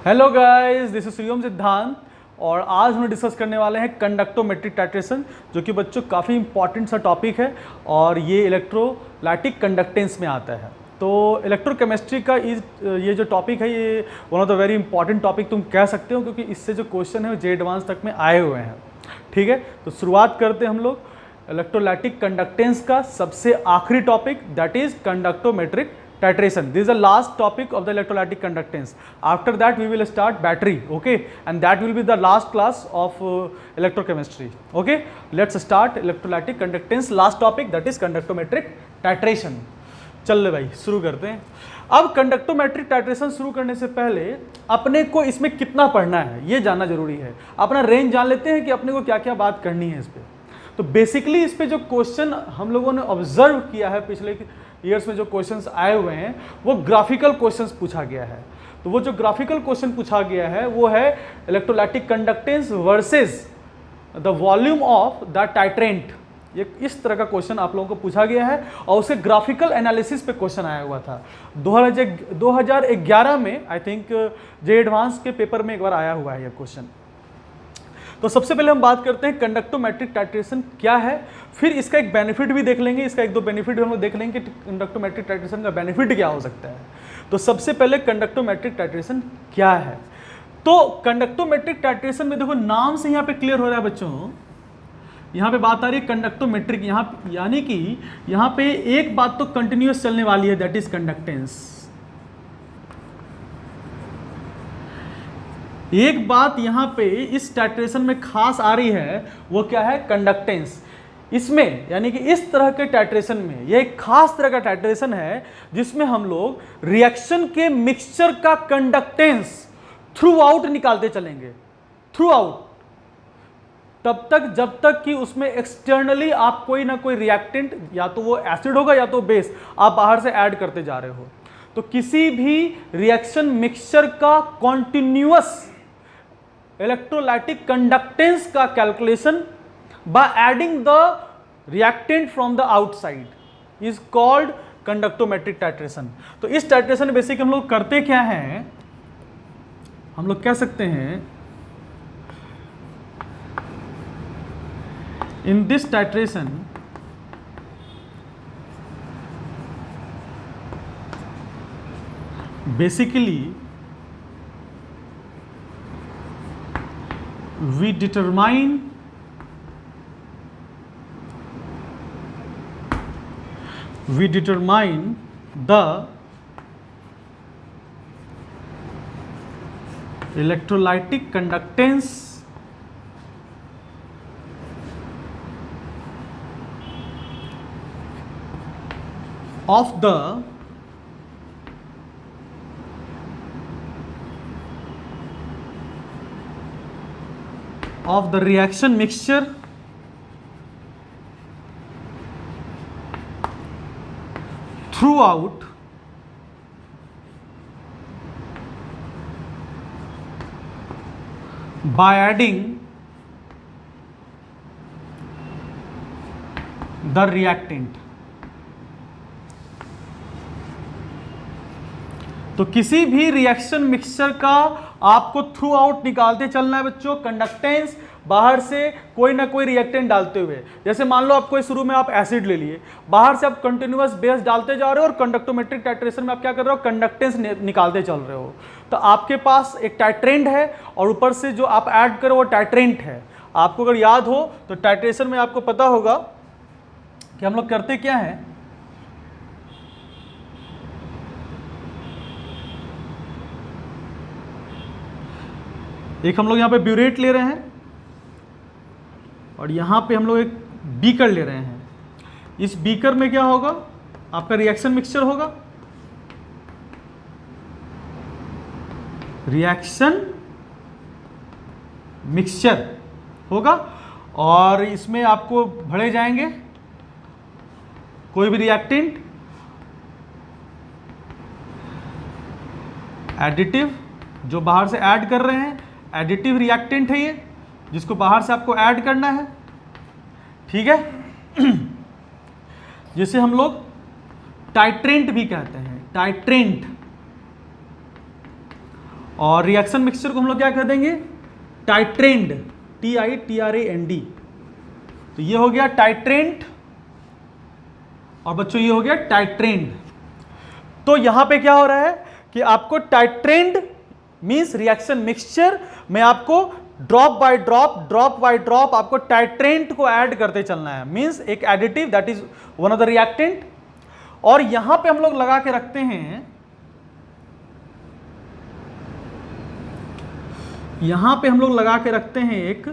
Hello guys, this is सुयम सिद्धांत और आज हम डिस्कस करने वाले हैं कंडक्टोमेट्रिक टाइट्रेशन, जो कि बच्चों काफ़ी इंपॉर्टेंट सा टॉपिक है और ये इलेक्ट्रोलाइटिक कंडक्टेंस में आता है। तो इलेक्ट्रोकेमिस्ट्री का ये जो टॉपिक है ये one of the very important topic तुम कह सकते हो, क्योंकि इससे जो क्वेश्चन है वो जे एडवांस तक में आए हुए हैं। ठीक है, तो शुरुआत करते हैं हम लोग इलेक्ट्रोलाइटिक कंडक्टेंस का सबसे आखिरी topic, that is conductometric titration. This is the last topic of the electrolytic conductance. After that we will start battery, okay, and that will be the last class of electrochemistry. Okay, let's start electrolytic conductance, last topic, that is conductometric titration. चल ले भाई, शुरू करते हैं। अब conductometric titration शुरू करने से पहले अपने को इसमें कितना पढ़ना है ये जानना जरूरी है। अपना रेंज जान लेते हैं कि अपने को क्या क्या बात करनी है इस पर। तो बेसिकली इस पे जो क्वेश्चन हम लोगों ने ऑब्जर्व किया है पिछले ईयर्स में, जो क्वेश्चंस आए हुए हैं वो ग्राफिकल क्वेश्चंस पूछा गया है। तो वो जो ग्राफिकल क्वेश्चन पूछा गया है वो है electrolytic conductance versus the volume of the titrant. ये इस तरह का क्वेश्चन आप लोगों को पूछा गया है और उसके ग्राफिकल एनालिसिस पे क्वेश्चन आया हुआ था 2011 में। आई थिंक जे एडवांस के पेपर में एक बार आया हुआ है ये क्वेश्चन। तो सबसे पहले हम बात करते हैं कंडक्टोमेट्रिक टाइट्रेशन क्या है, फिर इसका एक बेनिफिट भी देख लेंगे, इसका एक दो बेनिफिट हम लोग देख लेंगे कि कंडक्टोमेट्रिक टाइट्रेशन का बेनिफिट क्या हो सकता है। तो सबसे पहले कंडक्टोमेट्रिक टाइट्रेशन क्या है। तो कंडक्टोमेट्रिक टाइट्रेशन में देखो नाम से यहाँ पे क्लियर हो रहा है बच्चों, यहाँ पे बात आ रही है कंडक्टोमेट्रिक, यहाँ यानी कि यहाँ पे एक बात तो कंटिन्यूअस चलने वाली है, दैट इज कंडक्टेंस। एक बात यहाँ पे इस टाइट्रेशन में खास आ रही है, वो क्या है, कंडक्टेंस। इसमें यानी कि इस तरह के टाइट्रेशन में यह एक खास तरह का टाइट्रेशन है जिसमें हम लोग रिएक्शन के मिक्सचर का कंडक्टेंस थ्रू आउट निकालते चलेंगे, थ्रू आउट, तब तक जब तक कि उसमें एक्सटर्नली आप कोई ना कोई रिएक्टेंट, या तो वो एसिड होगा या तो बेस, आप बाहर से ऐड करते जा रहे हो। तो किसी भी रिएक्शन मिक्सचर का कॉन्टिन्यूअस इलेक्ट्रोलाइटिक कंडक्टेंस का calculation by adding the reactant from the outside is called conductometric titration. तो इस टाइट्रेशन में बेसिक हम लोग करते क्या हैं, हम लोग कह सकते हैं in this titration basically we determine the electrolytic conductance of the reaction mixture throughout by adding the reactant। तो किसी भी रिएक्शन मिक्सचर का आपको थ्रू आउट निकालते चलना है बच्चों, कंडक्टेंस बाहर से कोई ना कोई रिएक्टेंट डालते हुए। जैसे मान लो आपको शुरू में आप एसिड ले लिए, बाहर से आप कंटिन्यूअस बेस डालते जा रहे हो और कंडक्टोमेट्रिक टाइट्रेशन में आप क्या कर रहे हो, कंडक्टेंस निकालते चल रहे हो। तो आपके पास एक टाइट्रेंट है और ऊपर से जो आप ऐड करो वो टाइट्रेंट है। आपको अगर याद हो तो टाइट्रेशन में आपको पता होगा कि हम लोग करते क्या है, एक हम लोग यहाँ पे ब्यूरेट ले रहे हैं और यहाँ पे हम लोग एक बीकर ले रहे हैं। इस बीकर में क्या होगा, आपका रिएक्शन मिक्सचर होगा, रिएक्शन मिक्सचर होगा और इसमें आपको भरे जाएंगे कोई भी रिएक्टेंट, एडिटिव जो बाहर से ऐड कर रहे हैं, एडिटिव रिएक्टेंट है ये जिसको बाहर से आपको ऐड करना है। ठीक है, जिसे हम लोग टाइट्रेंट भी कहते हैं, टाइट्रेंट। और रिएक्शन मिक्सचर को हम लोग क्या कह देंगे, टाइट्रेंड, TITRAND। तो ये हो गया टाइट्रेंट और बच्चों ये हो गया टाइट्रेंड। तो यहां पे क्या हो रहा है कि आपको टाइट्रेंड मींस रिएक्शन मिक्सचर में आपको ड्रॉप बाय ड्रॉप आपको टाइट्रेंट को ऐड करते चलना है, मींस एक additive that is one of the reactant. और यहां पे हम लोग लगा के रखते हैं, यहां पे हम लोग लगा के रखते हैं एक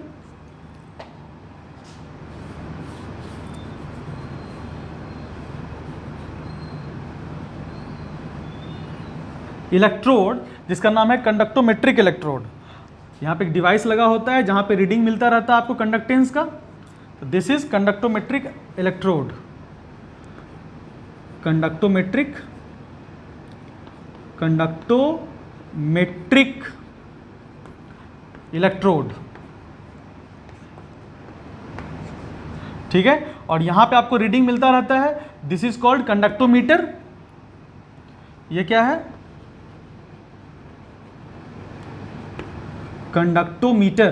इलेक्ट्रोड जिसका नाम है कंडक्टोमेट्रिक इलेक्ट्रोड। यहां पे एक डिवाइस लगा होता है जहां पे रीडिंग मिलता रहता है आपको कंडक्टेंस का। तो this is conductometric electrode, conductometric electrode, ठीक है। और यहां पे आपको रीडिंग मिलता रहता है, दिस इज कॉल्ड कंडक्टोमीटर। ये क्या है, कंडक्टोमीटर।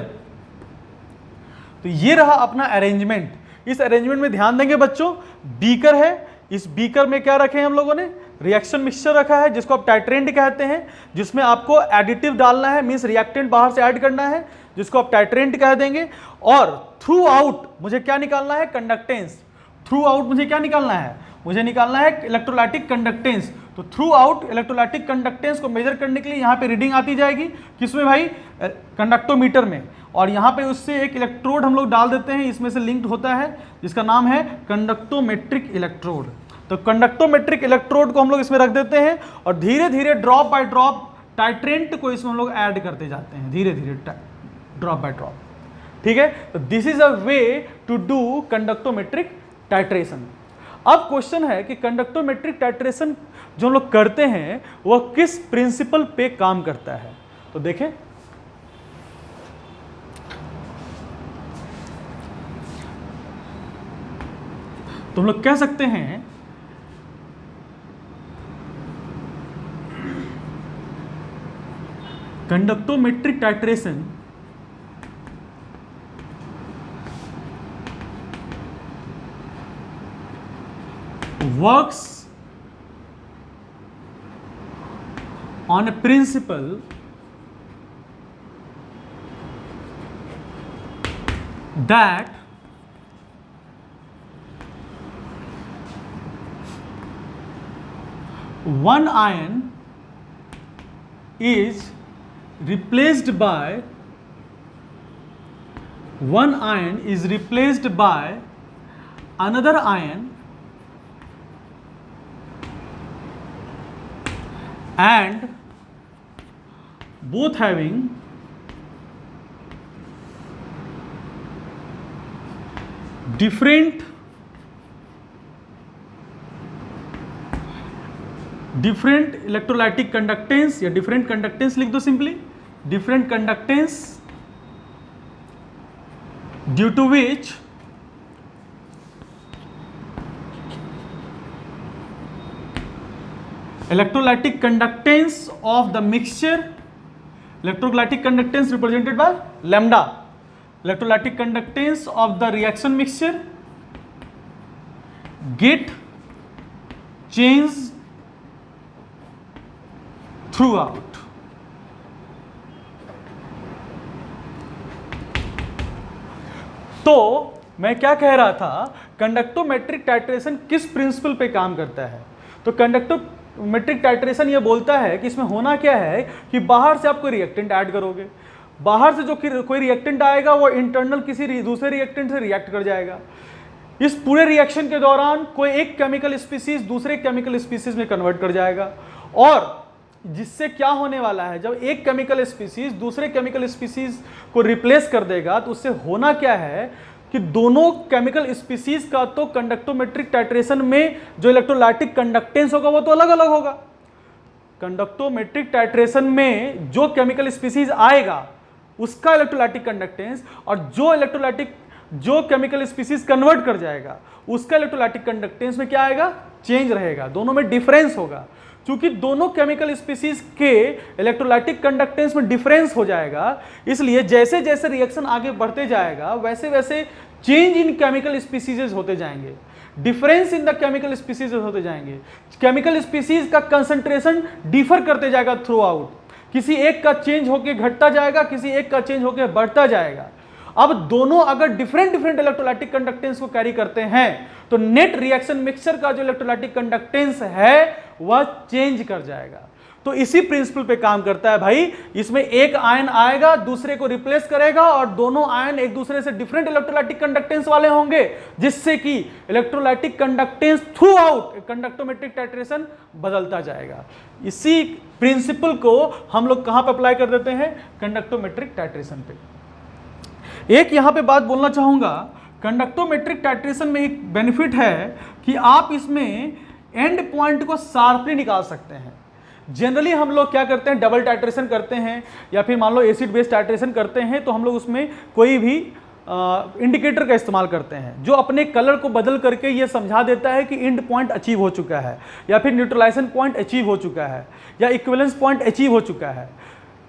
तो ये रहा अपना अरेंजमेंट। इस अरेंजमेंट में ध्यान देंगे बच्चों, बीकर है, इस बीकर में क्या रखे हैं हम लोगों ने, रिएक्शन मिक्सचर रखा है जिसको आप टाइट्रेंट कहते हैं, जिसमें आपको एडिटिव डालना है, मींस रिएक्टेंट बाहर से ऐड करना है जिसको आप टाइट्रेंट कह देंगे। और थ्रू आउट मुझे क्या निकालना है, कंडक्टेंस। थ्रू आउट मुझे क्या निकालना है, मुझे निकालना है इलेक्ट्रोलाइटिक कंडक्टेंस। तो थ्रू आउट इलेक्ट्रोलाइटिक कंडक्टेंस को मेजर करने के लिए यहाँ पे रीडिंग आती जाएगी, किसमें भाई, कंडक्टोमीटर में। और यहाँ पे उससे एक इलेक्ट्रोड हम लोग डाल देते हैं, इसमें से लिंक्ड होता है, जिसका नाम है कंडक्टोमेट्रिक इलेक्ट्रोड। तो कंडक्टोमेट्रिक इलेक्ट्रोड को हम लोग इसमें रख देते हैं और धीरे धीरे ड्रॉप बाय ड्रॉप टाइट्रेंट को इसमें हम लोग ऐड करते जाते हैं, धीरे धीरे ड्रॉप बाय ड्रॉप, ठीक है। तो this is a way to do conductometric titration. अब क्वेश्चन है कि कंडक्टोमेट्रिक टाइट्रेशन जो लोग करते हैं वह किस प्रिंसिपल पे काम करता है। तो देखें, तो हम लोग कह सकते हैं conductometric titration works on a principle that one ion is replaced by another ion and both having different electrolytic conductance, या डिफरेंट कंडक्टेंस लिख दो simply, different conductance due to which electrolytic conductance of the mixture, electrolytic conductance represented by lambda, electrolytic conductance of the reaction mixture get changed throughout. तो मैं क्या कह रहा था, conductometric titration किस प्रिंसिपल पे काम करता है। तो कंडक्टोमेट्रिक टाइट्रेशन ये बोलता है कि इसमें होना क्या है कि बाहर से आप कोई रिएक्टेंट ऐड करोगे, बाहर से जो कोई रिएक्टेंट आएगा वो इंटरनल किसी दूसरे रिएक्टेंट से रिएक्ट कर जाएगा। इस पूरे रिएक्शन के दौरान कोई एक केमिकल स्पीसीज दूसरे केमिकल स्पीसीज में कन्वर्ट कर जाएगा, और जिससे क्या होने वाला है, जब एक केमिकल स्पीसीज दूसरे केमिकल स्पीसीज को रिप्लेस कर देगा तो उससे होना क्या है कि दोनों केमिकल स्पीसीज का तो कंडक्टोमेट्रिक टाइट्रेशन में जो इलेक्ट्रोलाइटिक कंडक्टेंस होगा वो तो अलग अलग होगा। कंडक्टोमेट्रिक टाइट्रेशन में जो केमिकल स्पीसीज आएगा उसका इलेक्ट्रोलाइटिक कंडक्टेंस, और जो केमिकल स्पीसीज कन्वर्ट कर जाएगा उसका इलेक्ट्रोलाइटिक कंडक्टेंस में क्या आएगा, चेंज रहेगा, दोनों में डिफरेंस होगा। चूंकि दोनों केमिकल स्पीसीज के इलेक्ट्रोलाइटिक कंडक्टेंस में डिफरेंस हो जाएगा, इसलिए जैसे जैसे रिएक्शन आगे बढ़ते जाएगा वैसे वैसे चेंज इन केमिकल स्पीसीज होते जाएंगे, difference in the chemical species होते जाएंगे, केमिकल स्पीसीज का कंसंट्रेशन डिफर करते जाएगा थ्रू आउट, किसी एक का चेंज होकर घटता जाएगा, किसी एक का चेंज होकर बढ़ता जाएगा। अब दोनों अगर डिफरेंट इलेक्ट्रोलाइटिक कंडक्टेंस को कैरी करते हैं तो नेट रिएक्शन मिक्सचर का जो इलेक्ट्रोलाइटिक कंडक्टेंस है वह चेंज कर जाएगा। तो इसी प्रिंसिपल पे काम करता है भाई, इसमें एक आयन आएगा दूसरे को रिप्लेस करेगा और दोनों आयन एक दूसरे से डिफरेंट इलेक्ट्रोलाइटिक कंडक्टेंस वाले होंगे, जिससे कि electrolytic conductance through out conductometric titration बदलता जाएगा। इसी प्रिंसिपल को हम लोग कहां पर अप्लाई कर देते हैं, कंडक्टोमेट्रिक टाइट्रेशन पे। एक यहां पे बात बोलना चाहूंगा, कंडक्टोमेट्रिक टाइट्रेशन में एक बेनिफिट है कि आप इसमें एंड पॉइंट को शार्पली निकाल सकते हैं। जनरली हम लोग क्या करते हैं, डबल टाइट्रेशन करते हैं या फिर मान लो एसिड बेस टाइट्रेशन करते हैं, तो हम लोग उसमें कोई भी इंडिकेटर का इस्तेमाल करते हैं जो अपने कलर को बदल करके ये समझा देता है कि एंड पॉइंट अचीव हो चुका है या फिर न्यूट्रलाइजेशन पॉइंट अचीव हो चुका है या इक्विवेलेंस पॉइंट अचीव हो चुका है।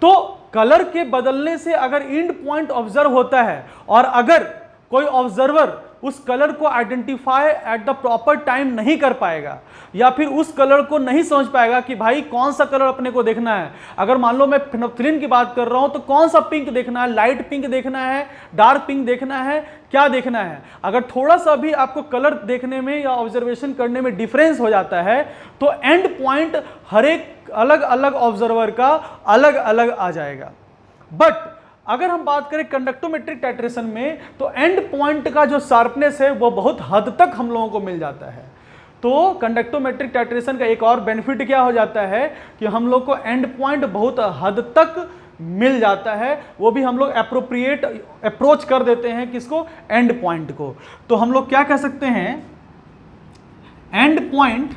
तो कलर के बदलने से अगर एंड पॉइंट ऑब्जर्व होता है और अगर कोई ऑब्जर्वर उस कलर को identify at the proper time नहीं कर पाएगा या फिर उस कलर को नहीं समझ पाएगा कि भाई कौन सा कलर अपने को देखना है। अगर मान लो मैं फिनोल्फ्थालीन की बात कर रहा हूं तो कौन सा पिंक देखना है, लाइट पिंक देखना है, डार्क पिंक देखना है, क्या देखना है। अगर थोड़ा सा भी आपको कलर देखने में या ऑब्जर्वेशन करने में डिफरेंस हो जाता है तो एंड पॉइंट हर एक अलग अलग ऑब्जर्वर का अलग अलग आ जाएगा। बट अगर हम बात करें कंडक्टोमेट्रिक टाइट्रेशन में तो एंड पॉइंट का जो शार्पनेस है वो बहुत हद तक हम लोगों को मिल जाता है। तो कंडक्टोमेट्रिक टाइट्रेशन का एक और बेनिफिट क्या हो जाता है कि हम लोग को एंड पॉइंट बहुत हद तक मिल जाता है, वो भी हम लोग एप्रोप्रिएट अप्रोच कर देते हैं किसको, एंड पॉइंट को। तो हम लोग क्या कह सकते हैं, एंड पॉइंट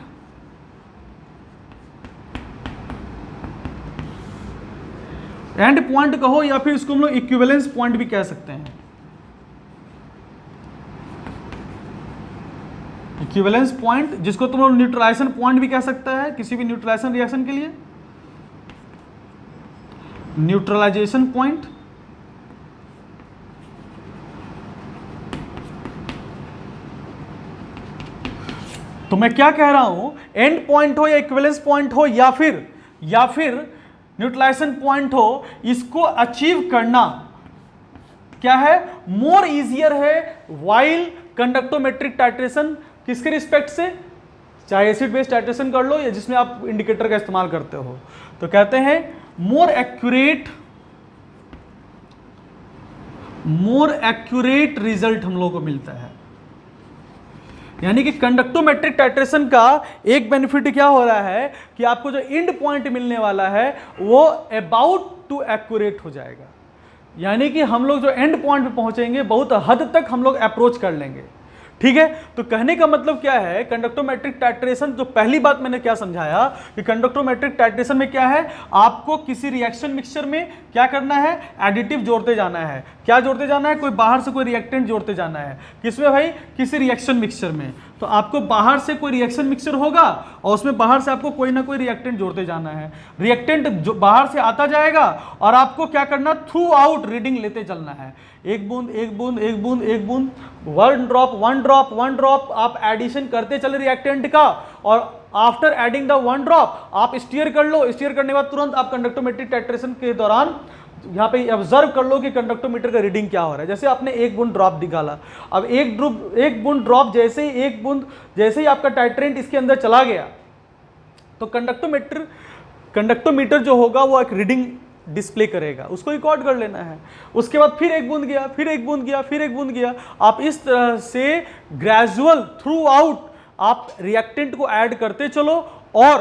कहो या फिर इसको हम लोग इक्विवेलेंस पॉइंट भी कह सकते हैं। इक्विवेलेंस पॉइंट जिसको तुम लोग न्यूट्रलाइजेशन पॉइंट भी कह सकता है किसी भी न्यूट्रलाइजेशन रिएक्शन के लिए, न्यूट्रलाइजेशन पॉइंट। तो मैं क्या कह रहा हूं, एंड पॉइंट हो या इक्विवेलेंस पॉइंट हो या फिर न्यूट्रलाइजेशन पॉइंट हो, इसको अचीव करना क्या है, मोर इजियर है वाइल कंडक्टोमेट्रिक टाइट्रेशन किसके रिस्पेक्ट से, चाहे एसिड बेस टाइट्रेशन कर लो या जिसमें आप इंडिकेटर का इस्तेमाल करते हो। तो कहते हैं मोर एक्यूरेट रिजल्ट हम लोगों को मिलता है। यानी कि कंडक्टोमेट्रिक टाइट्रेशन का एक बेनिफिट क्या हो रहा है कि आपको जो एंड पॉइंट मिलने वाला है वो अबाउट टू एक्यूरेट हो जाएगा। यानी कि हम लोग जो एंड पॉइंट पे पहुंचेंगे बहुत हद तक हम लोग अप्रोच कर लेंगे। ठीक है, तो कहने का मतलब क्या है, कंडक्टोमेट्रिक टाइट्रेशन, जो पहली बात मैंने क्या समझाया कि कंडक्टोमेट्रिक टाइट्रेशन में क्या है, आपको किसी रिएक्शन मिक्सचर में क्या करना है, एडिटिव जोड़ते जाना है। क्या जोड़ते जाना है, कोई बाहर से कोई रिएक्टेंट जोड़ते जाना है। किसमें भाई, किसी रिएक्शन मिक्सचर में। तो आपको बाहर से कोई रिएक्शन मिक्सचर होगा और उसमें बाहर से आपको कोई ना कोई रिएक्टेंट जोड़ते जाना है। रिएक्टेंट जो बाहर से आता जाएगा और आपको क्या करना, थ्रू आउट रीडिंग लेते चलना है, एक बूंद एक बूंद एक बूंद एक बूंद, वन ड्रॉप आप एडिशन करते चले रिएक्टेंट का, और after adding the one drop आप स्टीयर कर लो। स्टीयर करने के बाद तुरंत आप कंडक्टोमेट्रिक टाइट्रेशन के दौरान यहाँ पे ऑब्जर्व कर लो कि कंडक्टोमीटर का रीडिंग क्या हो रहा है। जैसे आपने एक बूंद ड्रॉप निकाला, अब एक बूंद ड्रॉप जैसे ही आपका टाइट्रेंट इसके अंदर चला गया तो कंडक्टोमीटर जो होगा वो एक रीडिंग डिस्प्ले करेगा, उसको रिकॉर्ड कर लेना है। उसके बाद फिर एक बूंद गया, फिर एक बूंद गया, फिर एक बूंद गया। आप इस तरह से ग्रेजुअल थ्रू आउट आप रिएक्टेंट को ऐड करते चलो और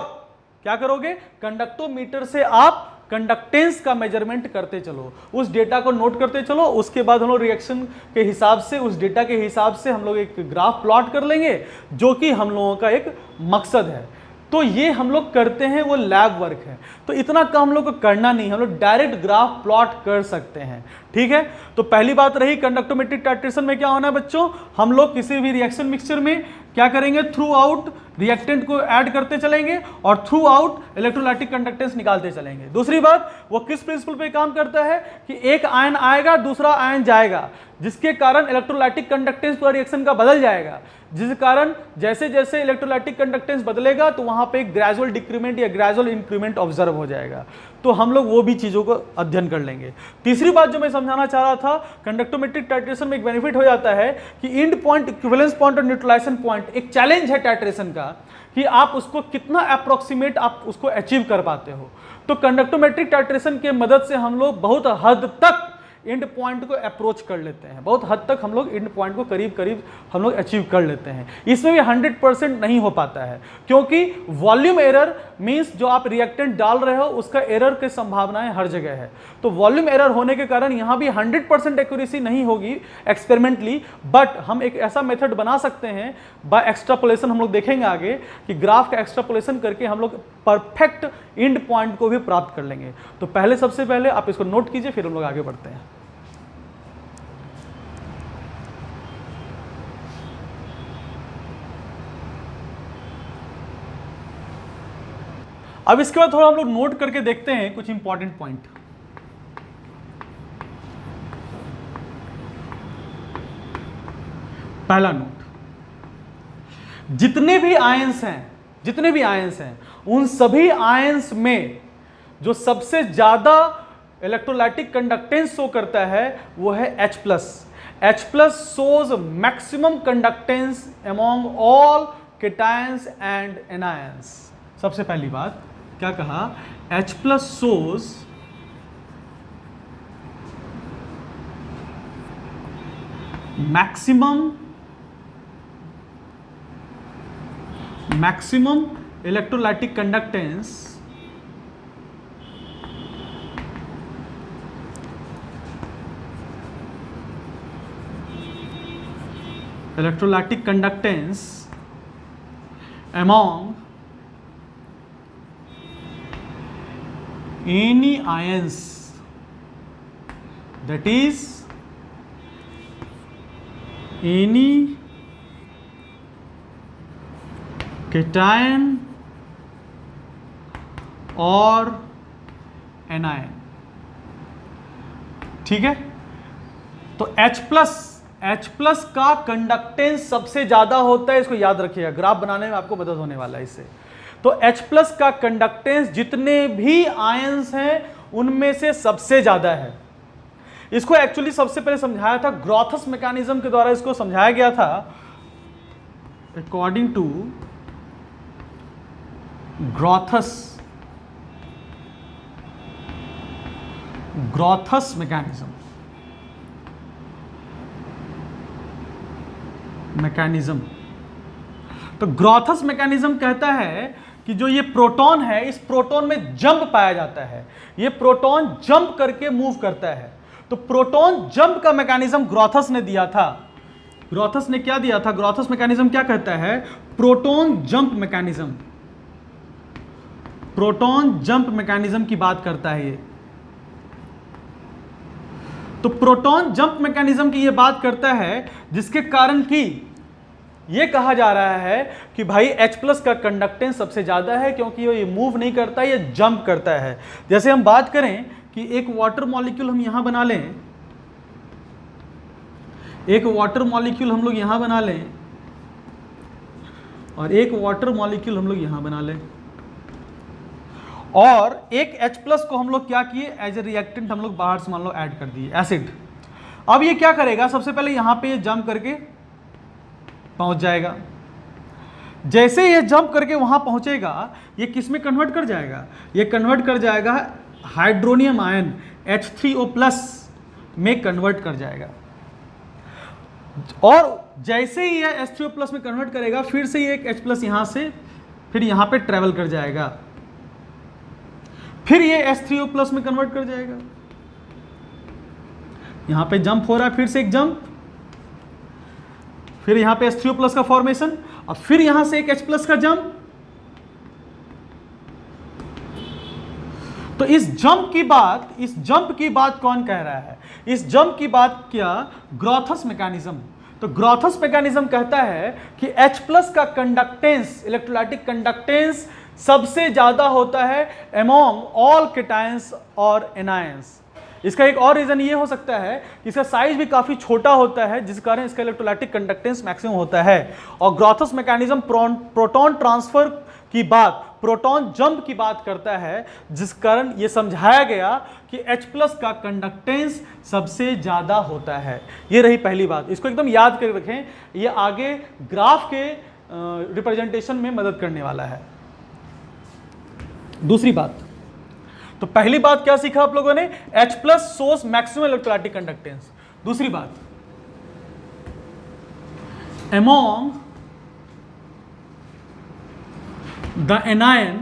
क्या करोगे, कंडक्टोमीटर से आप कंडक्टेंस का मेजरमेंट करते चलो, उस डेटा को नोट करते चलो। उसके बाद हम लोग रिएक्शन के हिसाब से, उस डेटा के हिसाब से हम लोग एक ग्राफ प्लॉट कर लेंगे, जो कि हम लोगों का एक मकसद है। तो ये हम लोग करते हैं, वो लैब वर्क है। तो इतना काम हम लोग को करना नहीं, हम लोग डायरेक्ट ग्राफ प्लॉट कर सकते हैं। ठीक है, तो पहली बात रही कंडक्टोमेट्रिक टाइट्रेशन में क्या होना है बच्चों, हम लोग किसी भी रिएक्शन मिक्सचर में क्या करेंगे, थ्रू आउट रिएक्टेंट को ऐड करते चलेंगे और थ्रू आउट इलेक्ट्रोलाइटिक कंडक्टेंस निकालते चलेंगे। दूसरी बात, वो किस प्रिंसिपल पे काम करता है कि एक आयन आएगा दूसरा आयन जाएगा, जिसके कारण इलेक्ट्रोलाइटिक कंडक्टेंस पूरा रिएक्शन का बदल जाएगा, जिस कारण जैसे जैसे इलेक्ट्रोलाइटिक कंडक्टेंस बदलेगा तो वहां पे एक ग्रेजुअल डिक्रीमेंट या ग्रेजुअल इंक्रीमेंट ऑब्जर्व हो जाएगा। तो हम लोग वो भी चीज़ों को अध्ययन कर लेंगे। तीसरी बात जो मैं समझाना चाह रहा था, कंडक्टोमेट्रिक टाइट्रेशन में एक बेनिफिट हो जाता है कि इंड पॉइंट, इक्विवेलेंस पॉइंट और न्यूट्रलाइजेशन पॉइंट एक चैलेंज है टाइट्रेशन का कि आप उसको कितना अप्रोक्सीमेट आप उसको अचीव कर पाते हो। तो कंडक्टोमेट्रिक टाइट्रेशन की मदद से हम लोग बहुत हद तक एंड पॉइंट को अप्रोच कर लेते हैं, बहुत हद तक हम लोग एंड पॉइंट को करीब करीब हम लोग अचीव कर लेते हैं। इसमें भी 100% नहीं हो पाता है, क्योंकि वॉल्यूम एरर मींस जो आप रिएक्टेंट डाल रहे हो उसका एरर की संभावनाएं हर जगह है। तो वॉल्यूम एरर होने के कारण यहाँ भी 100% एक्यूरेसी नहीं होगी एक्सपेरिमेंटली, बट हम एक ऐसा मेथड बना सकते हैं बाय एक्सट्रापोलेशन, हम लोग देखेंगे आगे कि ग्राफ का एक्सट्रापोलेशन करके हम लोग परफेक्ट एंड पॉइंट को भी प्राप्त कर लेंगे। तो पहले सबसे पहले आप इसको नोट कीजिए, फिर हम लोग आगे बढ़ते हैं। अब इसके बाद थोड़ा हम लोग नोट करके देखते हैं कुछ इंपॉर्टेंट पॉइंट। पहला नोट, जितने भी आयंस हैं उन सभी आयंस में जो सबसे ज्यादा इलेक्ट्रोलाइटिक कंडक्टेंस शो करता है वो है H+. shows maximum conductance among all cations and anions. सबसे पहली बात क्या कहा, H+ shows maximum electrolytic conductance among any ions, that is any cation और anion। ठीक है, तो H+ का कंडक्टेंस सबसे ज्यादा होता है, इसको याद रखिएगा, ग्राफ बनाने में आपको मदद होने वाला है इससे। तो H+ का कंडक्टेंस जितने भी आयंस हैं उनमें से सबसे ज्यादा है। इसको एक्चुअली सबसे पहले समझाया था ग्रॉथस मैकेनिज्म के द्वारा, इसको समझाया गया था अकॉर्डिंग टू ग्रॉथस मैकेनिज्म। तो ग्रॉथस मैकेनिज्म कहता है कि जो ये प्रोटॉन है, इस प्रोटॉन में जंप पाया जाता है, ये प्रोटॉन जंप करके मूव करता है। तो प्रोटॉन जंप का मैकेनिज्म ग्रॉथस ने दिया था। ग्रॉथस ने क्या दिया था, ग्रॉथस मैकेनिज्म क्या कहता है, प्रोटॉन जंप मैकेनिज्म की बात करता है ये। तो प्रोटॉन जंप मैकेनिज्म की ये बात करता है, जिसके कारण कि ये कहा जा रहा है कि भाई H+ का कंडक्टेंस सबसे ज्यादा है, क्योंकि ये मूव नहीं करता, ये जंप करता है। जैसे हम बात करें कि एक वाटर मॉलिक्यूल हम यहां बना लें, एक वाटर मॉलिक्यूल हम लोग यहां बना लें और एक वाटर मॉलिक्यूल हम लोग यहां बना लें, और एक H+ को हम लोग क्या किए, एज ए रिएक्टेंट हम लोग बाहर से मान लो ऐड कर दिए, एसिड। अब ये क्या करेगा, सबसे पहले यहां पे ये जंप करके पहुंच जाएगा। जैसे ये जंप करके वहां पहुंचेगा, ये किस में कन्वर्ट कर जाएगा, ये कन्वर्ट कर जाएगा हाइड्रोनियम आयन H3O+ में कन्वर्ट कर जाएगा। और जैसे ही ये H3O+ में कन्वर्ट करेगा, फिर से ये एक H+ यहां से फिर यहां पे ट्रेवल कर जाएगा, फिर ये H3O+ में कन्वर्ट कर जाएगा। यहां पे जंप हो रहा है, फिर से एक जंप, फिर यहां पे H3O+ का फॉर्मेशन, और फिर यहां से एक H+ का जंप। तो इस जंप की बात कौन कह रहा है, इस जंप की बात क्या, ग्रॉथस मैकेनिज्म। तो ग्रॉथस मैकेनिज्म कहता है कि H+ का कंडक्टेंस, इलेक्ट्रोलाइटिक कंडक्टेंस सबसे ज्यादा होता है अमॉन्ग ऑल केटायंस और एनायंस। इसका एक और रीजन ये हो सकता है कि इसका साइज भी काफी छोटा होता है, जिस कारण इसका इलेक्ट्रोलाइटिक कंडक्टेंस मैक्सिमम होता है। और ग्रॉथस मैकेनिज्म प्रोटॉन ट्रांसफर की बात, प्रोटॉन जंप की बात करता है, जिस कारण ये समझाया गया कि H+ का कंडक्टेंस सबसे ज्यादा होता है। ये रही पहली बात, इसको एकदम याद कर रखें, ये आगे ग्राफ के रिप्रेजेंटेशन में मदद करने वाला है। दूसरी बात, तो पहली बात क्या सीखा आप लोगों ने, H+ source maximum electrolytic conductance. दूसरी बात, among the anion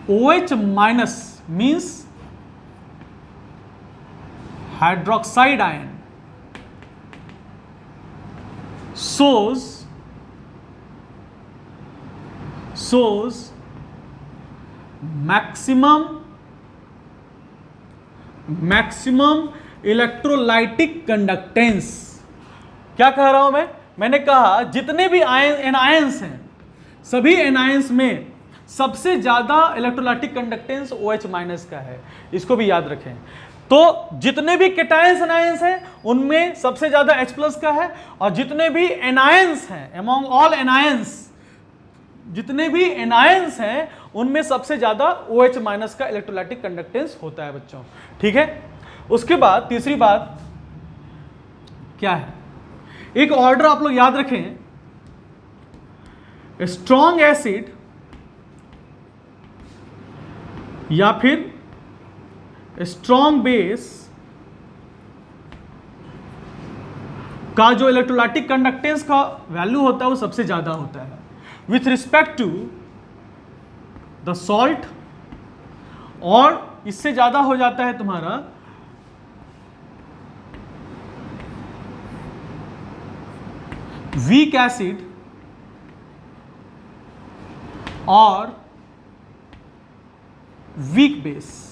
OH minus means hydroxide ion shows maximum electrolytic conductance. क्या कह रहा हूं मैंने कहा जितने भी एनायंस हैं, सभी एनायंस में सबसे ज्यादा इलेक्ट्रोलाइटिक कंडक्टेंस OH- का है, इसको भी याद रखें। तो जितने भी केटायंस एनायंस हैं उनमें सबसे ज्यादा H+ का है, और जितने भी एनायंस हैं, अमॉन्ग ऑल एनायंस, जितने भी एनायंस हैं उनमें सबसे ज्यादा OH- का इलेक्ट्रोलाइटिक कंडक्टेंस होता है बच्चों, ठीक है। उसके बाद तीसरी बात क्या है, एक ऑर्डर आप लोग याद रखें, स्ट्रॉन्ग एसिड या फिर स्ट्रॉन्ग बेस का जो इलेक्ट्रोलाइटिक कंडक्टेंस का वैल्यू होता है वो सबसे ज्यादा होता है with respect to the salt, और इससे ज्यादा हो जाता है तुम्हारा वीक एसिड और वीक बेस।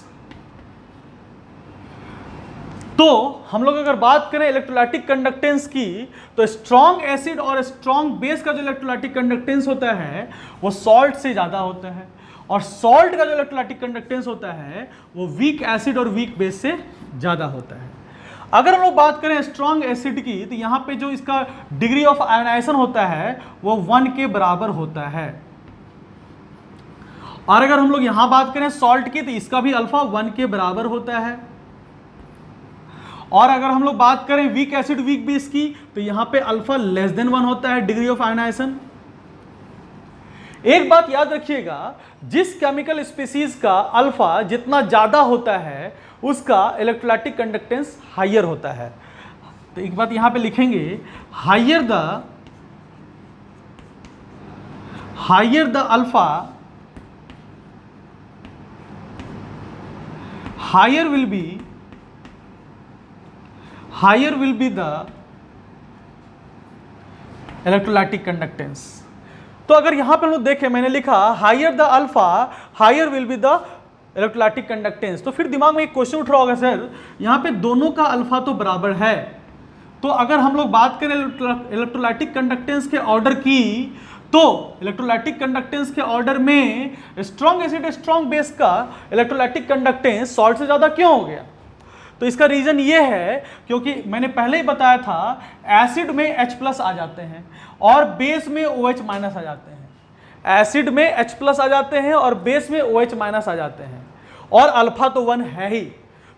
तो हम लोग अगर बात करें इलेक्ट्रोलाइटिक कंडक्टेंस की, तो स्ट्रॉन्ग एसिड और स्ट्रॉन्ग बेस का जो इलेक्ट्रोलाइटिक कंडक्टेंस होता है वो सॉल्ट से ज्यादा होता है, और सॉल्ट का जो इलेक्ट्रोलाइटिक कंडक्टेंस होता है वो वीक एसिड और वीक बेस से ज्यादा होता है। अगर हम लोग बात करें स्ट्रॉन्ग एसिड की, तो यहां पे जो इसका डिग्री ऑफ आयोनाइजेशन होता है वो 1 के बराबर होता है, और अगर हम लोग यहां बात करें सॉल्ट की, तो इसका भी अल्फा 1 के बराबर होता है। और अगर हम लोग बात करें वीक एसिड वीक बेस की, तो यहां पे अल्फा <1 होता है डिग्री ऑफ आयोनाइजेशन। एक बात याद रखिएगा, जिस केमिकल स्पीसीज का अल्फा जितना ज्यादा होता है उसका इलेक्ट्रोलाइटिक कंडक्टेंस हायर होता है। तो एक बात यहां पे लिखेंगे, higher the alpha higher will be the electrolytic conductance. तो अगर यहां पे हम लोग देखें, मैंने लिखा higher the alpha higher will be the electrolytic conductance, तो फिर दिमाग में एक क्वेश्चन उठ रहा होगा, सर यहां पे दोनों का अल्फा तो बराबर है, तो अगर हम लोग बात करें इलेक्ट्रोलाइटिक कंडक्टेंस के ऑर्डर की, तो इलेक्ट्रोलाइटिक कंडक्टेंस के ऑर्डर में स्ट्रॉन्ग एसिड स्ट्रॉन्ग बेस का इलेक्ट्रोलाइटिक कंडक्टेंस सॉल्ट से ज्यादा क्यों हो गया? तो इसका रीजन ये है क्योंकि मैंने पहले ही बताया था, एसिड में H+ आ जाते हैं और बेस में OH- आ जाते हैं। एसिड में H+ आ जाते हैं और बेस में OH- आ जाते हैं, और अल्फा तो 1 है ही।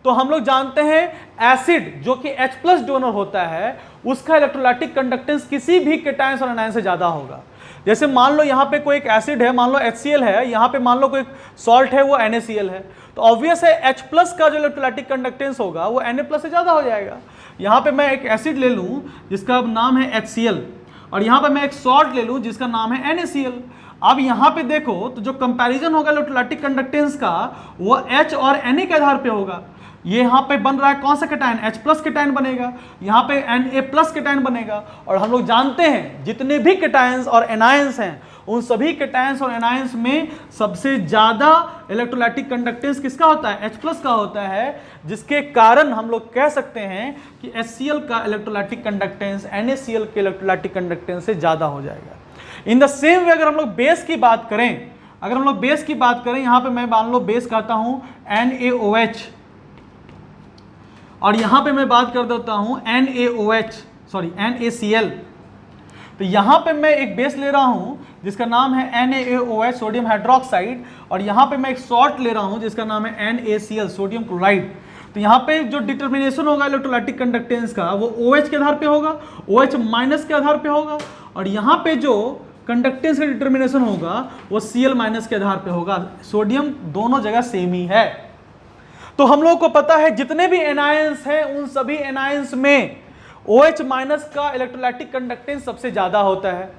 तो हम लोग जानते हैं एसिड जो कि H+ डोनर होता है उसका इलेक्ट्रोलाइटिक कंडक्टेंस किसी भी केटायन और एनायन से ज्यादा होगा। जैसे मान लो यहाँ पे कोई एक एसिड है, मान लो HCl है, यहाँ पे मान लो कोई सॉल्ट है वो NaCl है, तो ऑब्वियस है H+ का जो इलेक्ट्रोलाइटिक कंडक्टेंस होगा वो Na+ से ज्यादा हो जाएगा। यहाँ पे मैं एक एसिड ले लूँ जिसका नाम है HCl, और यहाँ पे मैं एक सॉल्ट ले लूँ जिसका नाम है NaCl। अब यहाँ पे देखो तो जो कंपैरिजन होगा इलेक्ट्रोलाइटिक कंडक्टेंस का वो H और Na के आधार पे होगा। ये यहाँ पे बन रहा है कौन सा केटायन? H+ केटायन बनेगा, यहाँ पे Na+ केटायन बनेगा। और हम लोग जानते हैं जितने भी केटायंस और एनायंस हैं उन सभी कैटायंस और एनायंस में सबसे ज्यादा इलेक्ट्रोलाइटिक कंडक्टेंस किसका होता है? H+ का होता है, जिसके कारण हम लोग कह सकते हैं कि HCl का इलेक्ट्रोलाइटिक कंडक्टेंस NaCl के इलेक्ट्रोलाइटिक कंडक्टेंस से ज्यादा हो जाएगा। इन द सेम वे अगर हम लोग बेस की बात करें, यहां पे मैं मान लो बेस कहता हूं NaOH, और यहां पे मैं बात कर देता हूं NaCl। तो यहां पे मैं एक बेस ले रहा हूं जिसका नाम है NaOH सोडियम हाइड्रोक्साइड, और यहां पे मैं एक सॉल्ट ले रहा हूं जिसका नाम है NaCl सोडियम क्लोराइड। तो यहां पे जो डिटर्मिनेशन होगा इलेक्ट्रोलाइटिक कंडक्टेंस का वो OH के आधार पे होगा, OH- के आधार पे होगा, और यहां पे जो कंडक्टेंस का डिटर्मिनेशन होगा वो Cl- के आधार पे होगा। सोडियम दोनों जगह सेम ही है। तो हम लोगों को पता है जितने भी एनायंस हैं उन सभी एनायंस में OH- का इलेक्ट्रोलाइटिक कंडक्टेंस सबसे ज्यादा होता है।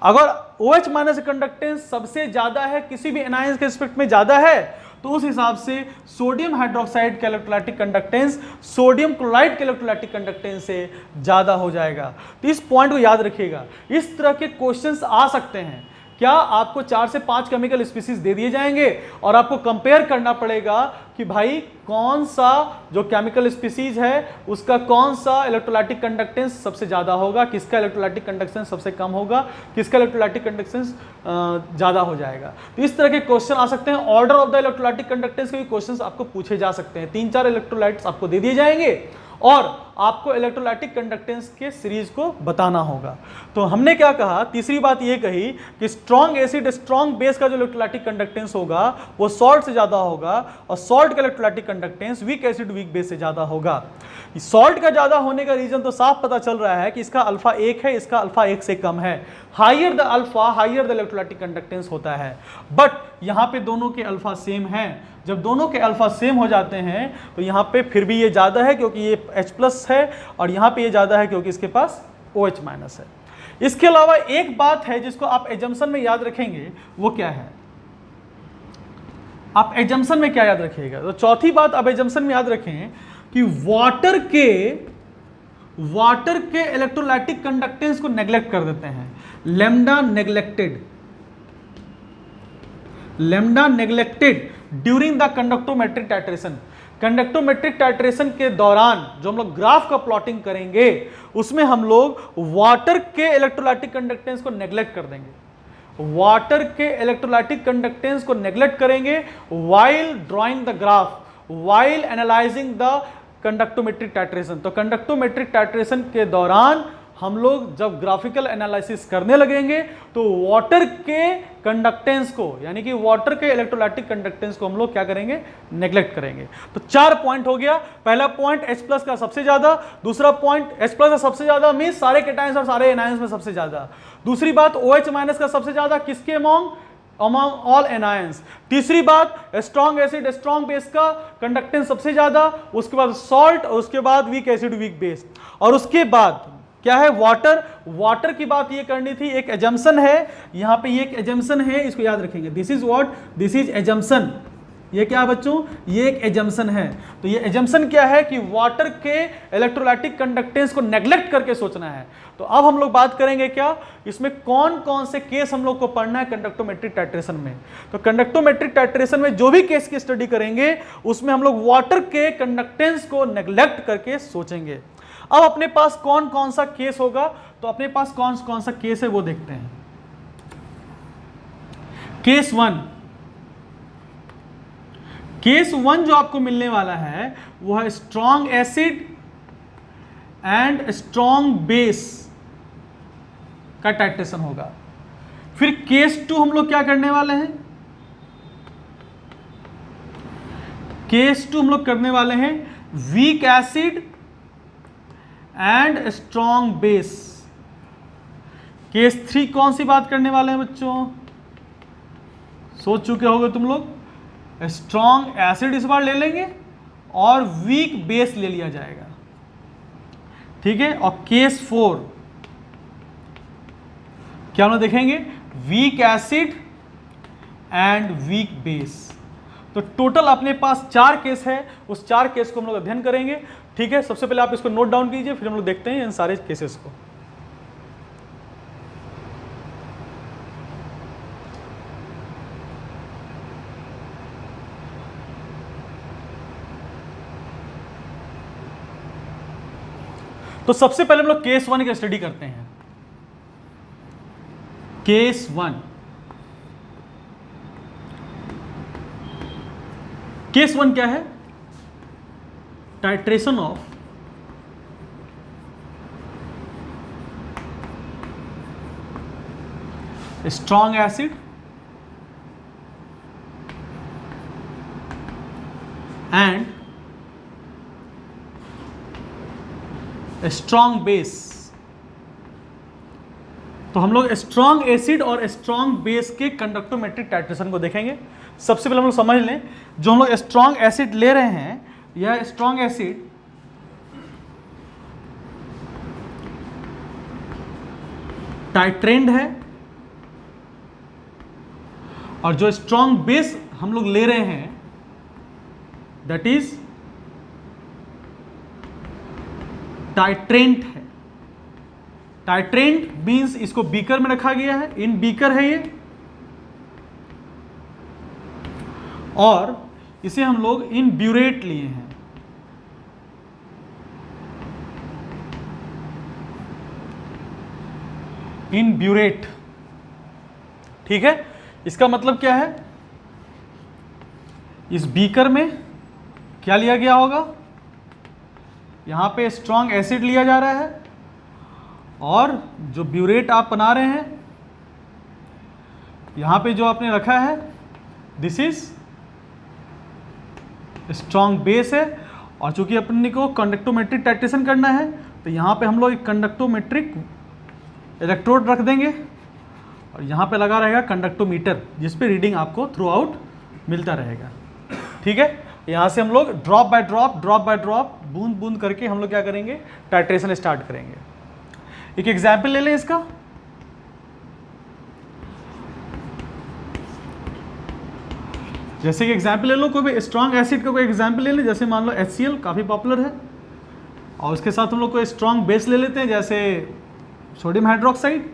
अगर OH- कंडक्टेंस सबसे ज्यादा है, किसी भी एनायंस के रिस्पेक्ट में ज्यादा है, तो उस हिसाब से सोडियम हाइड्रोक्साइड का इलेक्ट्रोलाइटिक कंडक्टेंस सोडियम क्लोराइड के इलेक्ट्रोलाइटिक कंडक्टेंस से ज्यादा हो जाएगा। तो इस पॉइंट को याद रखिएगा। इस तरह के क्वेश्चंस आ सकते हैं। क्या आपको 4 से 5 केमिकल स्पीसीज दे दिए जाएंगे और आपको कंपेयर करना पड़ेगा कि भाई कौन सा जो केमिकल स्पीसीज है उसका कौन सा इलेक्ट्रोलाइटिक कंडक्टेंस सबसे ज्यादा होगा, किसका इलेक्ट्रोलाइटिक कंडक्टेंस सबसे कम होगा, किसका इलेक्ट्रोलाइटिक कंडक्टेंस ज्यादा हो जाएगा। तो इस तरह के क्वेश्चन आ सकते हैं। Order of the electrolytic conductance के भी क्वेश्चंस आपको पूछे जा सकते हैं। 3-4 इलेक्ट्रोलाइट्स आपको दे दिए जाएंगे और आपको इलेक्ट्रोलाइटिक कंडक्टेंस के सीरीज को बताना होगा। तो हमने क्या कहा, तीसरी बात ये कही कि स्ट्रॉन्ग एसिड स्ट्रॉन्ग बेस का जो इलेक्ट्रोलाइटिक कंडक्टेंस होगा वो सॉल्ट से ज्यादा होगा, और सॉल्ट का electrolytic conductance week acid weak base से ज्यादा होगा। सॉल्ट का ज्यादा होने का रीजन तो साफ पता चल रहा है कि इसका अल्फा 1 है, इसका अल्फा 1 से कम है। Higher the alpha higher the electrolytic conductance होता है। बट यहां पे दोनों के अल्फा सेम हैं। जब दोनों के अल्फा सेम हो जाते हैं तो यहां पे फिर भी ये ज्यादा है क्योंकि ये H+ है, और यहां पे ये ज्यादा है क्योंकि इसके पास OH- है। इसके अलावा एक बात है जिसको आप एजम्पशन में याद रखेंगे, वो क्या है? आप एजम्पशन में क्या याद रखिएगा? तो चौथी बात आप एजम्पशन में याद रखें कि वाटर के इलेक्ट्रोलाइटिक कंडक्टेंस को नेग्लेक्ट कर देते हैं। Lambda neglected during the conductometric titration. Conductometric titration के दौरान जो हम लोग ग्राफ का प्लॉटिंग करेंगे उसमें हम लोग वाटर के इलेक्ट्रोलाइटिक कंडक्टेंस को नेग्लेक्ट कर देंगे। वाटर के इलेक्ट्रोलाइटिक कंडक्टेंस को नेग्लेक्ट करेंगे while drawing the graph, while analysing the conductometric titration. तो कंडक्टोमेट्रिक टाइट्रेशन के दौरान हम लोग जब ग्राफिकल एनालिसिस करने लगेंगे तो वाटर के कंडक्टेंस को, यानी कि वाटर के इलेक्ट्रोलाइटिक कंडक्टेंस को हम लोग क्या करेंगे? नेग्लेक्ट करेंगे। तो 4 पॉइंट हो गया। पहला पॉइंट H+ का सबसे ज्यादा, दूसरा पॉइंट H+ का सबसे ज्यादा मींस सारे कैटायंस और सारे एनायंस में सबसे ज्यादा। दूसरी बात OH- का सबसे ज्यादा किसके अमॉन्ग ऑल एनायंस। तीसरी बात स्ट्रॉन्ग एसिड स्ट्रॉन्ग बेस का कंडक्टेंस सबसे ज्यादा, उसके बाद सॉल्ट, और उसके बाद वीक एसिड वीक बेस, और उसके बाद क्या है? वाटर की बात ये करनी थी। एक एजम्पशन है यहां पे, ये एक एजम्पशन है, इसको याद रखेंगे। This is what? This is assumption. ये क्या है बच्चों? ये एक एजम्पशन है। तो ये एजम्पशन क्या है कि वाटर के इलेक्ट्रोलाइटिक कंडक्टेंस को नेग्लेक्ट करके सोचना है। तो अब हम लोग बात करेंगे क्या, इसमें कौन कौन से केस हम लोग को पढ़ना है कंडक्टोमेट्रिक टाइट्रेशन में। तो कंडक्टोमेट्रिक टाइट्रेशन में जो भी केस की स्टडी करेंगे उसमें हम लोग वाटर के कंडक्टेंस को नेग्लेक्ट करके सोचेंगे। अब अपने पास कौन कौन सा केस होगा, तो अपने पास कौन कौन सा केस है वो देखते हैं। केस 1 जो आपको मिलने वाला है वो है strong acid and strong base का टाइट्रेशन होगा। फिर केस 2 हम लोग क्या करने वाले हैं? केस 2 हम लोग करने वाले हैं weak acid and strong base. Case 3 कौन सी बात करने वाले हैं बच्चों? सोच चुके होगे तुम लोग। स्ट्रॉन्ग एसिड इस बार ले लेंगे और वीक बेस ले लिया जाएगा, ठीक है। और केस 4 क्या हम लोग देखेंगे? Weak acid and week base. तो टोटल अपने पास 4 केस है, उस 4 केस को हम लोग अध्ययन करेंगे, ठीक है। सबसे पहले आप इसको नोट डाउन कीजिए, फिर हम लोग देखते हैं इन सारे केसेस को। तो सबसे पहले हम लोग केस 1 का स्टडी करते हैं। केस 1, केस 1 क्या है? Titration of strong acid and strong base. तो हम लोग स्ट्रॉन्ग एसिड और स्ट्रॉन्ग बेस के कंडक्टोमेट्रिक टाइट्रेशन को देखेंगे। सबसे पहले हम लोग समझ लें, जो हम लोग स्ट्रॉन्ग एसिड ले रहे हैं, यह स्ट्रॉन्ग एसिड टाइट्रेंड है, और जो स्ट्रॉन्ग बेस हम लोग ले रहे हैं दैट इज टाइट्रेंट है। टाइट्रेंट मीन्स इसको बीकर में रखा गया है, इन बीकर है ये, और इसे हम लोग इन ब्यूरेट लिए हैं। इन ब्यूरेट, ठीक है। इसका मतलब क्या है? इस बीकर में क्या लिया गया होगा? यहां पे स्ट्रॉन्ग एसिड लिया जा रहा है, और जो ब्यूरेट आप बना रहे हैं, यहां पे जो आपने रखा है दिस इज स्ट्रॉन्ग बेस है। और चूंकि अपने को कंडक्टोमेट्रिक टाइट्रेशन करना है, तो यहां पे हम लोग एक कंडक्टोमेट्रिक इलेक्ट्रोड रख देंगे, और यहां पे लगा रहेगा कंडक्टोमीटर, जिस पे रीडिंग आपको थ्रू आउट मिलता रहेगा, ठीक है। यहां से हम लोग ड्रॉप बाय ड्रॉप, बूंद बूंद करके हम लोग क्या करेंगे? टाइट्रेशन स्टार्ट करेंगे। एक एग्जाम्पल ले लें इसका। जैसे कि एग्जाम्पल ले लो, कोई भी स्ट्रॉन्ग एसिड का कोई एग्जाम्पल ले लें, जैसे मान लो HCl काफ़ी पॉपुलर है, और उसके साथ हम लोग कोई स्ट्रॉन्ग बेस ले लेते हैं, जैसे सोडियम हाइड्रोक्साइड,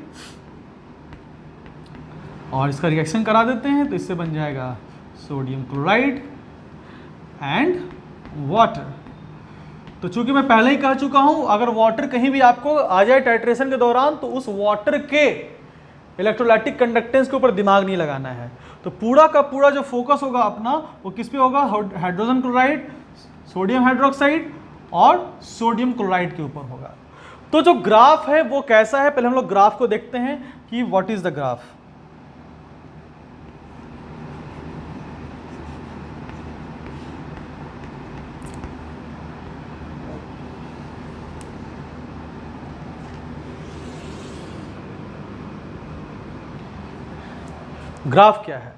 और इसका रिएक्शन करा देते हैं, तो इससे बन जाएगा सोडियम क्लोराइड एंड वाटर। तो चूंकि मैं पहले ही कह चुका हूं, अगर वाटर कहीं भी आपको आ जाए टाइट्रेशन के दौरान, तो उस वाटर के इलेक्ट्रोलाइटिक कंडक्टेंस के ऊपर दिमाग नहीं लगाना है। तो पूरा का पूरा जो फोकस होगा अपना, वो किस पे होगा? हाइड्रोजन क्लोराइड, सोडियम हाइड्रोक्साइड और सोडियम क्लोराइड के ऊपर होगा। तो जो ग्राफ है वो कैसा है? पहले हम लोग ग्राफ को देखते हैं कि what is the graph. Graph क्या है?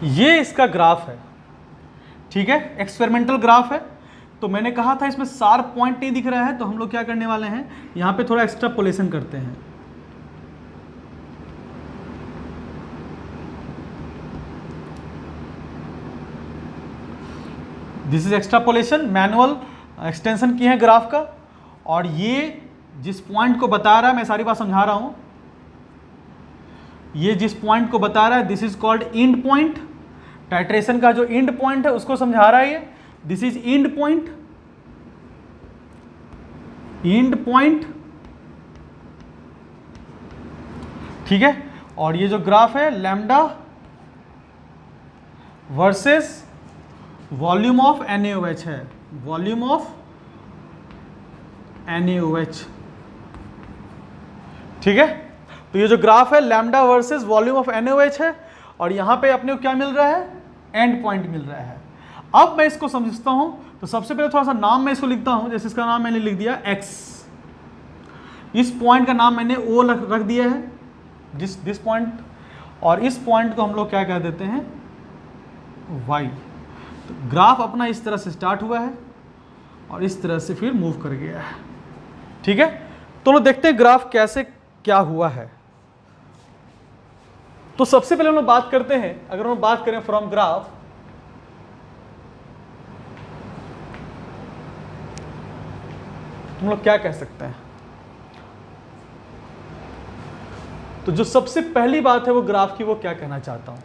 ये इसका ग्राफ है, ठीक है। एक्सपेरिमेंटल ग्राफ है। तो मैंने कहा था इसमें शार्प पॉइंट नहीं दिख रहा है, तो हम लोग क्या करने वाले हैं, यहां पे थोड़ा एक्सट्रापोलेशन करते हैं। This is extrapolation, manual extension की है ग्राफ का, और ये जिस पॉइंट को बता रहा है, मैं सारी बात समझा रहा हूं, ये जिस पॉइंट को बता रहा है this is called and point. Titration का जो एंड पॉइंट है उसको समझा रहा है ये, this is and point, and point, ठीक है। और ये जो ग्राफ है lambda versus volume of NaOH है, वॉल्यूम ऑफ NaOH, ठीक है। तो ये जो ग्राफ है lambda versus volume of NaOH है, और यहां पे अपने को क्या मिल रहा है? एंड पॉइंट मिल रहा है। अब मैं इसको समझता हूं, तो सबसे पहले थोड़ा सा नाम मैं इसको लिखता हूं। जैसे इसका नाम मैंने लिख दिया X, इस पॉइंट का नाम मैंने O रख दिया है, दिस पॉइंट, और इस पॉइंट को हम लोग क्या कह देते हैं? Y। तो ग्राफ अपना इस तरह से स्टार्ट हुआ है, और इस तरह से फिर मूव कर गया है, ठीक है। तो लोग देखते हैं ग्राफ कैसे क्या हुआ है। तो सबसे पहले हम लोग बात करते हैं, अगर हम बात करें फ्रॉम ग्राफ, हम लोग क्या कह सकते हैं? तो जो सबसे पहली बात है वो ग्राफ की, वो क्या कहना चाहता हूं,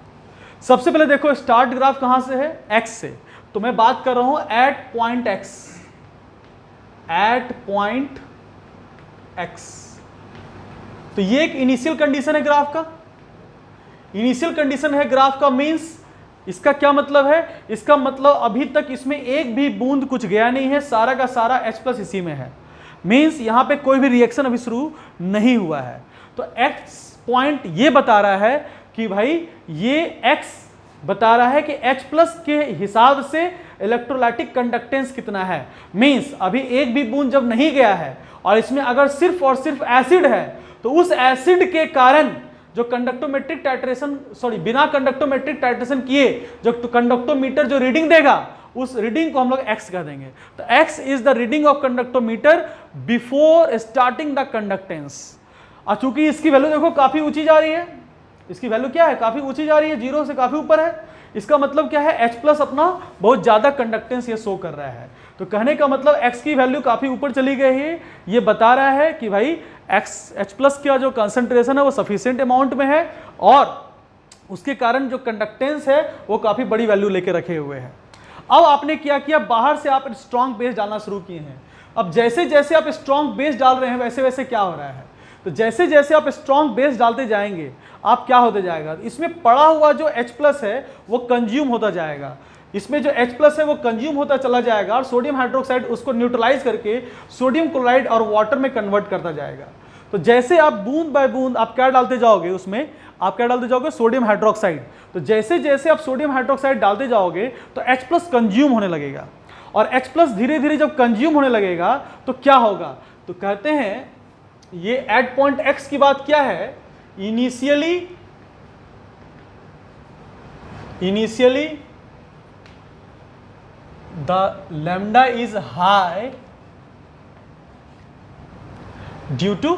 सबसे पहले देखो स्टार्ट ग्राफ कहां से है? एक्स से। तो मैं बात कर रहा हूं at point X, at point X. तो ये एक इनिशियल कंडीशन है ग्राफ का, इनिशियल कंडीशन है ग्राफ का, मींस इसका क्या मतलब है? इसका मतलब अभी तक इसमें एक भी बूंद कुछ गया नहीं है, सारा का सारा H प्लस इसी में है, मींस यहां पे कोई भी रिएक्शन अभी शुरू नहीं हुआ है। तो X पॉइंट ये बता रहा है कि भाई ये X बता रहा है कि H प्लस के हिसाब से इलेक्ट्रोलाइटिक कंडक्टेंस कितना है, मींस अभी एक भी बूंद जब नहीं गया है और इसमें अगर सिर्फ और सिर्फ एसिड है, तो उस एसिड के कारण जो कंडक्टोमेट्रिक टाइट्रेशन, सॉरी बिना कंडक्टोमेट्रिक टाइट्रेशन किए जो कंडक्टोमीटर जो रीडिंग देगा, उस रीडिंग को हम लोग x कह देंगे। तो x is the reading of conductometer before starting the conductance. और चूंकि इसकी वैल्यू देखो काफी ऊंची जा रही है, इसकी वैल्यू क्या है? काफी ऊंची जा रही है, 0 से काफी ऊपर है। इसका मतलब क्या है? H प्लस अपना बहुत ज्यादा कंडक्टेंस ये शो कर रहा है। तो कहने का मतलब x की वैल्यू काफी ऊपर चली गई है, ये बता रहा है कि भाई H प्लस का जो कंसंट्रेशन है वो सफिशिएंट अमाउंट में है और उसके कारण जो कंडक्टेंस है वो काफी बड़ी वैल्यू लेके रखे हुए हैं। अब आपने क्या किया, बाहर से आप स्ट्रॉन्ग बेस डालना शुरू किए हैं। अब जैसे जैसे आप स्ट्रॉन्ग बेस डाल रहे हैं वैसे वैसे क्या हो रहा है? तो जैसे जैसे आप स्ट्रॉन्ग बेस डालते जाएंगे आप क्या होते जाएगा, इसमें पड़ा हुआ जो H प्लस है वो कंज्यूम होता जाएगा, इसमें जो H प्लस है वो कंज्यूम होता चला जाएगा और सोडियम हाइड्रोक्साइड उसको न्यूट्रलाइज करके सोडियम क्लोराइड और वाटर में कन्वर्ट करता जाएगा। तो जैसे आप बूंद बाय बूंद आप क्या डालते जाओगे, उसमें आप क्या डालते जाओगे? Sodium hydroxide. तो जैसे जैसे आप सोडियम हाइड्रोक्साइड डालते जाओगे तो H प्लस कंज्यूम होने लगेगा और H प्लस धीरे धीरे जब कंज्यूम होने लगेगा तो क्या होगा? तो कहते हैं ये एट पॉइंट एक्स की बात क्या है? Initially the lambda is high due to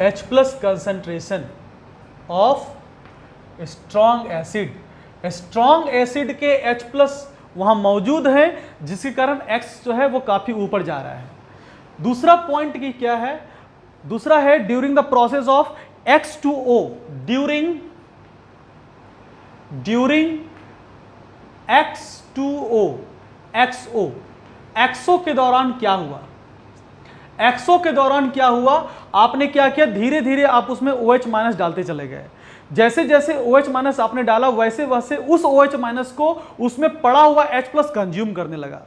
H plus concentration of strong acid. Strong acid के H प्लस वहां मौजूद है जिसके कारण X जो है वो काफी ऊपर जा रहा है। दूसरा पॉइंट की क्या है? दूसरा है during the process of X2O, during X2O, XO के दौरान क्या हुआ? XO के दौरान क्या हुआ? आपने क्या किया, धीरे धीरे आप उसमें OH माइनस डालते चले गए। जैसे जैसे OH माइनस आपने डाला वैसे वैसे उस OH माइनस को उसमें पड़ा हुआ H प्लस कंज्यूम करने लगा।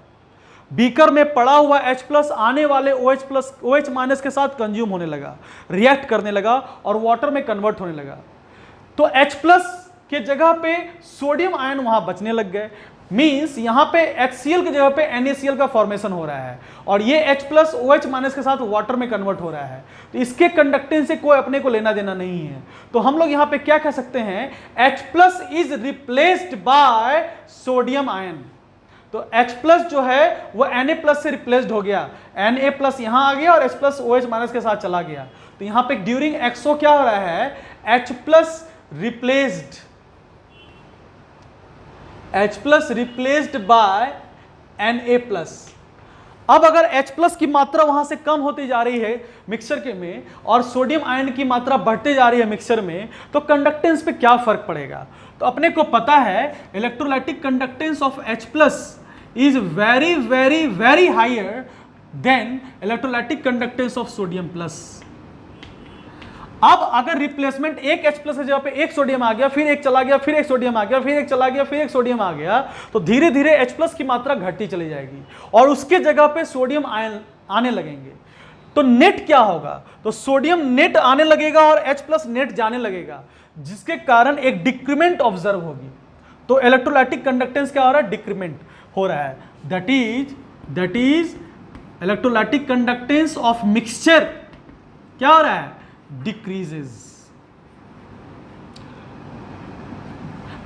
बीकर में पड़ा हुआ H प्लस आने वाले OH माइनस के साथ कंज्यूम होने लगा, रिएक्ट करने लगा और वाटर में कन्वर्ट होने लगा। तो H प्लस के जगह पे सोडियम आयन वहां बचने लग गए, मींस यहां पे HCl की जगह पे NaCl का फॉर्मेशन हो रहा है और ये H प्लस OH माइनस के साथ वाटर में कन्वर्ट हो रहा है। तो इसके कंडक्टेंस से कोई अपने को लेना देना नहीं है। तो हम लोग यहां पे क्या कह सकते हैं? H plus is replaced by sodium ion. तो H प्लस जो है वो Na प्लस से रिप्लेस्ड हो गया, Na प्लस यहां आ गया और H प्लस OH माइनस के साथ चला गया। तो यहां पे ड्यूरिंग XO क्या हो रहा है? H plus replaced by Na plus. अब अगर H प्लस की मात्रा वहां से कम होती जा रही है मिक्सचर के में और सोडियम आयन की मात्रा बढ़ते जा रही है मिक्सचर में, तो कंडक्टेंस पे क्या फर्क पड़ेगा? तो अपने को पता है electrolytic conductance of H plus is very very very higher than electrolytic conductance of sodium plus. अब अगर रिप्लेसमेंट एक H प्लस की जगह पे एक सोडियम आ गया, फिर एक चला गया, फिर एक सोडियम आ गया, फिर एक चला गया, फिर एक सोडियम आ गया, तो धीरे धीरे H प्लस की मात्रा घटती चली जाएगी और उसके जगह पे सोडियम आयन आने लगेंगे। तो नेट क्या होगा? तो सोडियम नेट आने लगेगा और H प्लस नेट जाने लगेगा, जिसके कारण एक डिक्रीमेंट ऑब्जर्व होगी। तो इलेक्ट्रोलाइटिक कंडक्टेंस क्या हो रहा है? डिक्रीमेंट हो रहा है। That is electrolytic conductance of mixture क्या हो रहा है? डिक्रीजेस।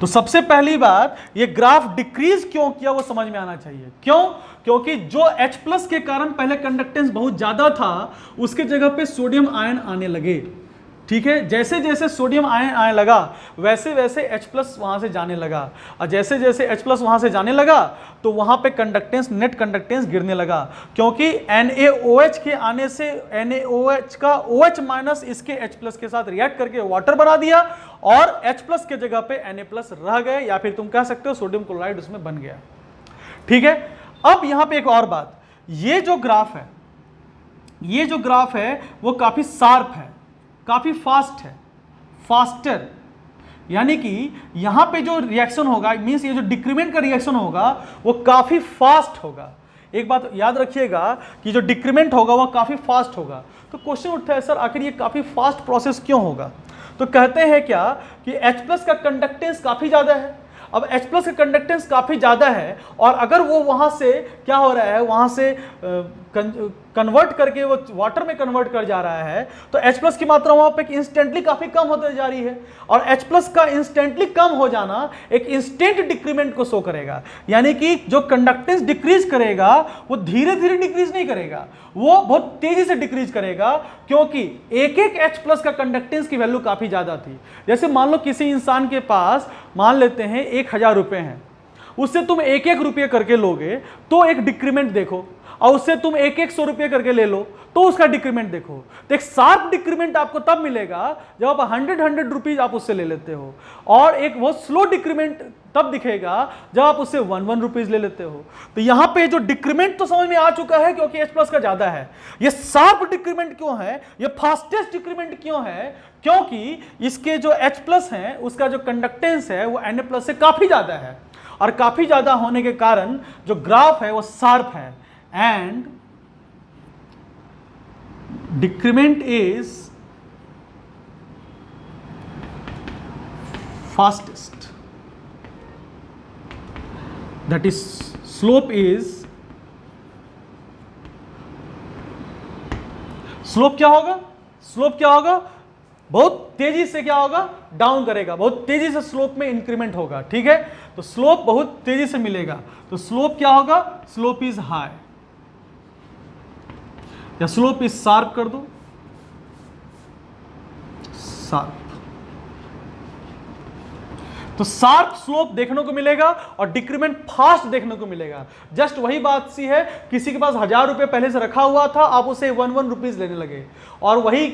तो सबसे पहली बात, ये ग्राफ डिक्रीज क्यों किया वो समझ में आना चाहिए। क्यों? क्योंकि जो H प्लस के कारण पहले कंडक्टेंस बहुत ज्यादा था उसके जगह पे सोडियम आयन आने लगे। ठीक है, जैसे जैसे सोडियम आयन आने लगा वैसे वैसे H+ वहां से जाने लगा, और जैसे जैसे H+ वहां से जाने लगा तो वहां पे कंडक्टेंस, नेट कंडक्टेंस गिरने लगा, क्योंकि NaOH के आने से NaOH का OH- इसके H+ के साथ रिएक्ट करके वाटर बना दिया और H+ के जगह पे Na+ रह गए, या फिर तुम कह सकते हो सोडियम क्लोराइड उसमें बन गया। ठीक है, अब यहां पे एक और बात, ये जो ग्राफ है, ये जो ग्राफ है वो काफी शार्प है, काफी फास्ट है, फास्टर, यानी कि यहां पे जो रिएक्शन होगा, मींस ये जो डिक्रीमेंट का रिएक्शन होगा वो काफी फास्ट होगा। एक बात याद रखिएगा कि जो डिक्रीमेंट होगा वो काफी फास्ट होगा। तो क्वेश्चन उठता है सर आखिर ये काफी फास्ट प्रोसेस क्यों होगा? तो कहते हैं क्या कि H+ का कंडक्टेंस काफी ज्यादा है। अब H+ का कंडक्टेंस काफी ज्यादा है और अगर वो वहां से क्या हो रहा है, वहां से कन्वर्ट करके वो वाटर में कन्वर्ट कर जा रहा है, तो H+ की मात्रा वहां पे इंस्टेंटली काफी कम होते जा रही है, और H+ का इंस्टेंटली कम हो जाना एक इंस्टेंट डिक्रीमेंट को शो करेगा। यानी कि जो कंडक्टेंस डिक्रीज करेगा वो धीरे धीरे डिक्रीज नहीं करेगा, वो बहुत तेजी से डिक्रीज करेगा, क्योंकि एक एक H+ का कंडक्टेंस की वैल्यू काफी ज्यादा थी। जैसे मान लो किसी इंसान के पास मान लेते हैं 1000 रुपए हैं, उससे तुम 1-1 रुपये करके लोगे तो एक डिक्रीमेंट देखो, और उससे तुम 1-1 100 रुपये करके ले लो तो उसका डिक्रीमेंट देखो। तो एक शार्प डिक्रीमेंट आपको तब मिलेगा जब आप 100 रुपीज आप उससे ले लेते हो, और एक वो स्लो डिक्रीमेंट तब दिखेगा जब आप उससे 1 रुपीज ले लेते हो। तो यहां पे जो डिक्रीमेंट तो समझ में आ चुका है क्योंकि H+ का ज्यादा है। ये शार्प डिक्रीमेंट क्यों है, ये फास्टेस्ट डिक्रीमेंट क्यों है? क्योंकि इसके जो H+ है उसका जो कंडक्टेंस है वो Na+ से काफी ज्यादा है, और काफी ज्यादा होने के कारण जो ग्राफ है वो शार्प है, and decrement is fastest, that is slope क्या होगा? स्लोप क्या होगा? बहुत तेजी से क्या होगा? डाउन करेगा, बहुत तेजी से स्लोप में इंक्रीमेंट होगा। ठीक है, तो स्लोप बहुत तेजी से मिलेगा, तो स्लोप क्या होगा? स्लोप इज हाई, या स्लोप इज शार्प कर दो, शार्प। तो शार्प स्लोप देखने को मिलेगा और डिक्रीमेंट फास्ट देखने को मिलेगा। जस्ट वही बात सी है, किसी के पास 1000 रुपये पहले से रखा हुआ था, आप उसे 1 रुपीज लेने लगे, और वही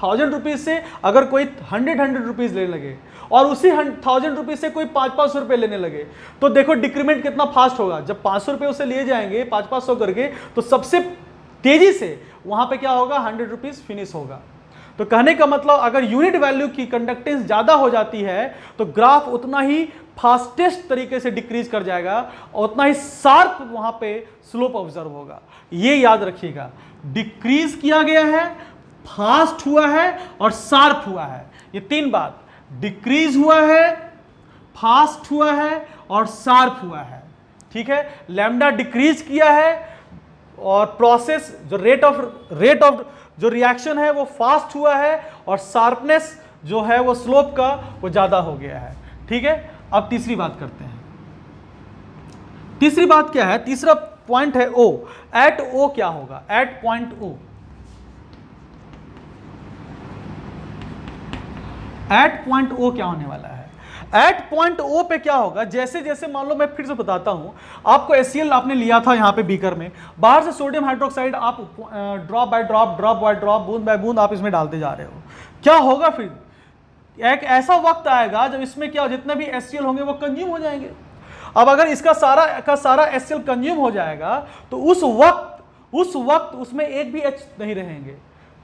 1000 रुपीज से अगर कोई 100 रुपीज लेने लगे, और उसी 1000 रुपीज से कोई 500 रुपये लेने लगे, तो देखो डिक्रीमेंट कितना फास्ट होगा। जब 500 रुपये उसे लिए जाएंगे 500 करके, तो सबसे तेजी से वहां पे क्या होगा? 100 रुपीज फिनिश होगा। तो कहने का मतलब अगर यूनिट वैल्यू की कंडक्टेंस ज्यादा हो जाती है तो ग्राफ उतना ही फास्टेस्ट तरीके से डिक्रीज कर जाएगा और उतना ही शार्प वहां पे स्लोप ऑब्जर्व होगा। ये याद रखिएगा, डिक्रीज किया गया है, फास्ट हुआ है और शार्प हुआ है। ये तीन बात, डिक्रीज हुआ है, फास्ट हुआ है और शार्प हुआ है। ठीक है, लैम्डा डिक्रीज किया है और प्रोसेस जो रेट ऑफ जो रिएक्शन है वो फास्ट हुआ है, और शार्पनेस जो है वो स्लोप का वो ज्यादा हो गया है। ठीक है, अब तीसरी बात करते हैं। तीसरी बात क्या है? तीसरा पॉइंट है O। एट O क्या होगा? At point O, at point O क्या होने वाला है? एट पॉइंट O पे क्या होगा? जैसे जैसे मान लो, मैं फिर से बताता हूं आपको, HCl आपने लिया था यहां पे बीकर में, बाहर से सोडियम हाइड्रोक्साइड आप drop by drop, drop by drop, बूंद बाय बूंद आप इसमें डालते जा रहे हो। क्या होगा फिर? एक ऐसा वक्त आएगा जब इसमें क्या, जितने भी HCl होंगे वो कंज्यूम हो जाएंगे। अब अगर इसका सारा का सारा HCl कंज्यूम हो जाएगा तो उस वक्त उसमें एक भी H नहीं रहेंगे,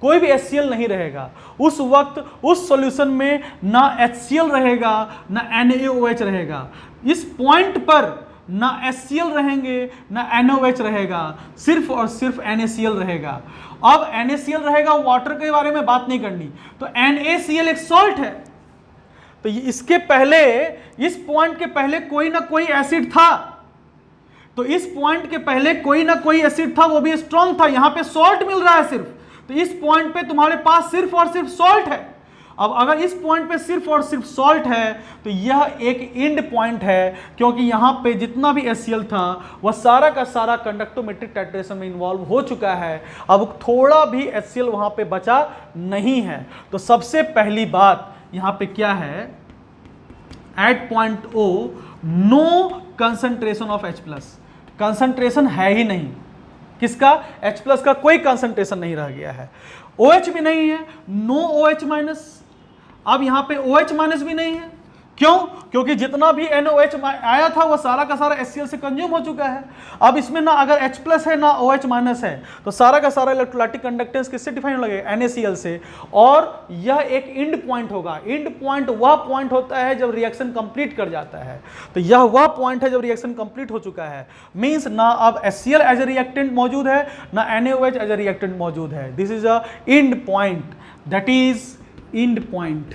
कोई भी HCl नहीं रहेगा। उस वक्त उस सॉल्यूशन में ना HCl रहेगा ना NaOH रहेगा। इस पॉइंट पर ना HCl रहेंगे ना NaOH रहेगा, सिर्फ और सिर्फ NaCl रहेगा। अब NaCl रहेगा, वाटर के बारे में बात नहीं करनी, तो NaCl एक सॉल्ट है। तो इसके पहले, इस पॉइंट के पहले कोई ना कोई एसिड था, तो इस पॉइंट के पहले कोई ना कोई एसिड था, वो भी स्ट्रॉन्ग था। यहां पे सॉल्ट मिल रहा है सिर्फ, तो इस पॉइंट पे तुम्हारे पास सिर्फ और सिर्फ सॉल्ट है। अब अगर इस पॉइंट पे सिर्फ और सिर्फ सॉल्ट है तो यह एक एंड पॉइंट है, क्योंकि यहां पे जितना भी HCl था वह सारा का सारा कंडक्टोमेट्रिक टाइट्रेशन में इन्वॉल्व हो चुका है। अब थोड़ा भी HCl वहां पे बचा नहीं है। तो सबसे पहली बात यहां पे क्या है, at point O no concentration of H+। Concentration है ही नहीं, किसका? H+ का कोई कंसंट्रेशन नहीं रह गया है। OH भी नहीं है, नो OH-। अब यहां पे OH- भी नहीं है, क्यों? क्योंकि जितना भी NOH आया था वह सारा का सारा HCl से कंज्यूम हो चुका है। अब इसमें ना अगर H+ है ना OH- है, तो सारा का सारा इलेक्ट्रोलाइटिक कंडक्टेंस किससे डिफाइन लगेगा? NaCl से। और यह एक एंड पॉइंट होगा। एंड पॉइंट वह पॉइंट होता है जब रिएक्शन कंप्लीट कर जाता है। तो यह वह पॉइंट है जब रिएक्शन कंप्लीट हो चुका है। मींस ना अब HCl एज ए रिएक्टेंट मौजूद है, ना NaOH एज ए रिएक्टेंट मौजूद है। This is a and point, that is and point.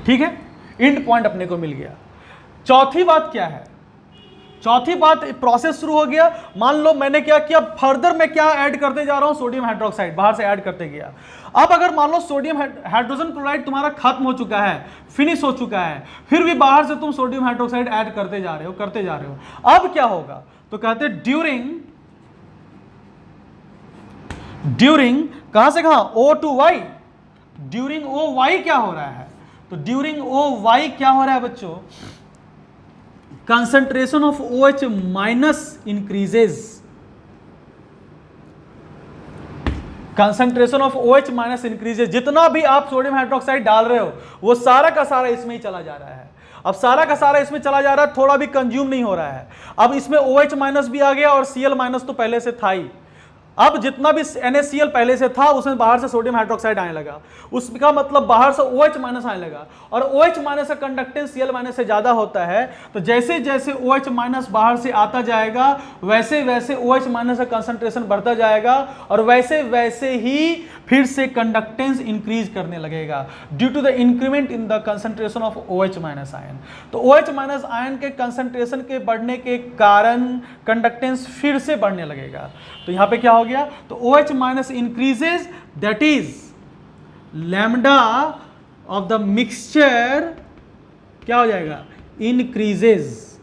ठीक है, एंड पॉइंट अपने को मिल गया। चौथी बात क्या है? चौथी बात, प्रोसेस शुरू हो गया। मान लो मैंने क्या किया, फर्दर मैं क्या ऐड करते जा रहा हूं, सोडियम हाइड्रोक्साइड बाहर से ऐड करते गया। अब अगर मान लो सोडियम हाइड्रोजन क्लोराइड तुम्हारा खत्म हो चुका है, फिनिश हो चुका है, फिर भी बाहर से तुम सोडियम हाइड्रोक्साइड ऐड करते जा रहे हो। अब क्या होगा? तो कहते हैं ड्यूरिंग कहां से कहां? O to Y। During OY क्या हो रहा है? तो ड्यूरिंग OY क्या हो रहा है बच्चों? Concentration of OH- increases. Concentration of OH- increases. जितना भी आप सोडियम हाइड्रोक्साइड डाल रहे हो वो सारा का सारा इसमें ही चला जा रहा है। अब सारा का सारा इसमें चला जा रहा है, थोड़ा भी कंज्यूम नहीं हो रहा है। अब इसमें OH- भी आ गया और Cl- तो पहले से था ही। अब जितना भी NaCl पहले से था उसमें बाहर से सोडियम हाइड्रोक्साइड आने लगा, उसका मतलब बाहर से OH- आने लगा। और OH- का कंडक्टेंस Cl- से ज्यादा होता है। तो जैसे जैसे OH- बाहर से आता जाएगा वैसे वैसे OH- का कंसंट्रेशन बढ़ता जाएगा और वैसे वैसे ही फिर से कंडक्टेंस इंक्रीज करने लगेगा due to the increment in the concentration of OH- ion. तो OH- आयन के कंसंट्रेशन के बढ़ने के कारण कंडक्टेंस फिर से बढ़ने लगेगा। तो यहां पे क्या हो गया? तो OH- increases, that is lambda of the mixture क्या हो जाएगा? इंक्रीजेज।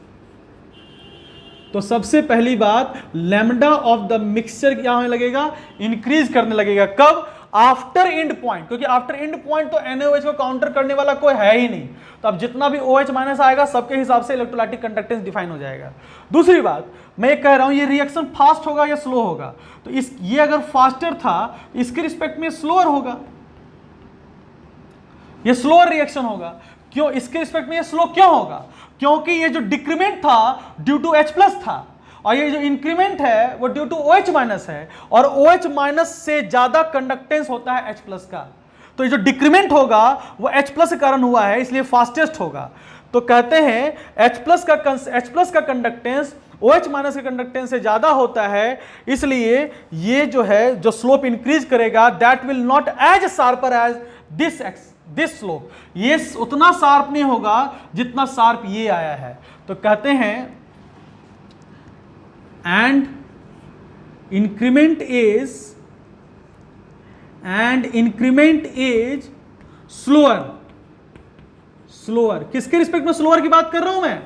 तो सबसे पहली बात, लैम्डा ऑफ द मिक्सचर क्या होने लगेगा? इंक्रीज करने लगेगा। कब? आफ्टर एंड पॉइंट, क्योंकि आफ्टर एंड पॉइंट तो NaOH को काउंटर करने वाला कोई है ही नहीं। तो अब जितना भी OH- आएगा सबके हिसाब से इलेक्ट्रोलाइटिक कंडक्टेंस डिफाइन हो जाएगा। दूसरी बात मैं ये कह रहा हूं, ये रिएक्शन फास्ट होगा या स्लो होगा? तो ये अगर फास्टर था इसके रिस्पेक्ट में स्लोअर होगा, ये स्लोअर रिएक्शन होगा। क्यों? इसके रिस्पेक्ट में ये स्लो क्यों होगा? क्योंकि ये जो डिक्रीमेंट था ड्यू टू H+ था और ये जो इंक्रीमेंट है वो ड्यू टू OH- है और OH- से ज्यादा कंडक्टेंस होता है H+ का। तो ये जो डिक्रीमेंट होगा वो H+ के कारण हुआ है, इसलिए फास्टेस्ट होगा। तो कहते हैं H+ का कंडक्टेंस OH- के कंडक्टेंस से ज्यादा होता है, इसलिए ये जो है जो स्लोप इंक्रीज करेगा that will not as sharper as this slope. ये उतना शार्प नहीं होगा जितना शार्प ये आया है। तो कहते हैं एंड इंक्रीमेंट इज स्लोअर। किसके रिस्पेक्ट में स्लोअर की बात कर रहा हूं मैं?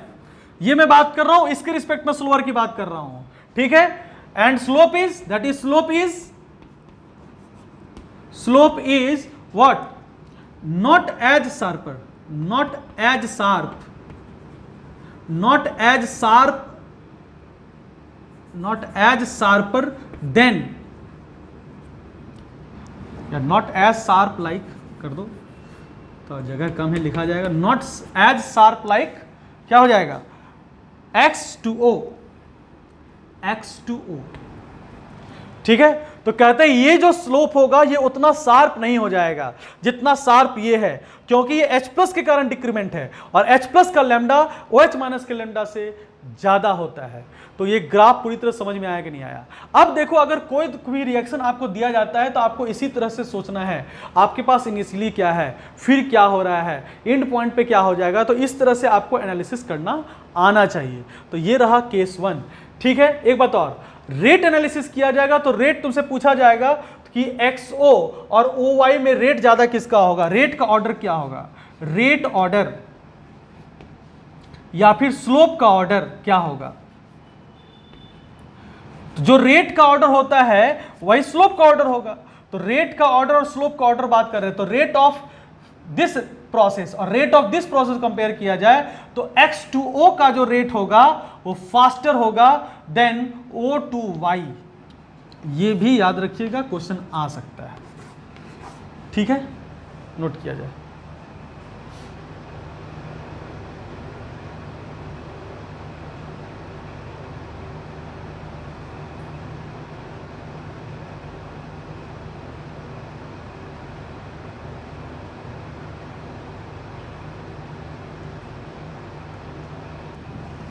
ये मैं बात कर रहा हूं इसके रिस्पेक्ट में स्लोअर की बात कर रहा हूं। ठीक है, and slope is what? not as sharper than, या not as sharp like कर दो तो जगह कम है, लिखा जाएगा not as sharp like क्या हो जाएगा? X2O। ठीक है, तो कहते हैं ये जो स्लोप होगा ये उतना शार्प नहीं हो जाएगा जितना शार्प ये है, क्योंकि ये H+ के कारण डिक्रीमेंट है और H+ का लैम्डा OH- के लैम्डा से ज्यादा होता है। तो ये ग्राफ पूरी तरह समझ में आया कि नहीं आया? अब देखो, अगर कोई भी रिएक्शन आपको दिया जाता है तो आपको इसी तरह से सोचना है, आपके पास इनिशियली क्या है, फिर क्या हो रहा है, एंड पॉइंट पे क्या हो जाएगा। तो इस तरह से आपको एनालिसिस करना आना चाहिए। तो ये रहा केस 1। ठीक है, एक बात और, रेट एनालिसिस किया जाएगा तो रेट तुमसे पूछा जाएगा कि XO और OY में रेट ज्यादा किसका होगा, रेट का ऑर्डर क्या होगा, रेट ऑर्डर या फिर स्लोप का ऑर्डर क्या होगा। तो जो रेट का ऑर्डर होता है वही स्लोप का ऑर्डर होगा। तो रेट का ऑर्डर और स्लोप का ऑर्डर बात कर रहे हैं, तो रेट ऑफ दिस प्रोसेस और rate of this process compare किया जाए तो X2O का जो रेट होगा वो फास्टर होगा देन O2Y। ये भी याद रखिएगा, क्वेश्चन आ सकता है, ठीक है, नोट किया जाए।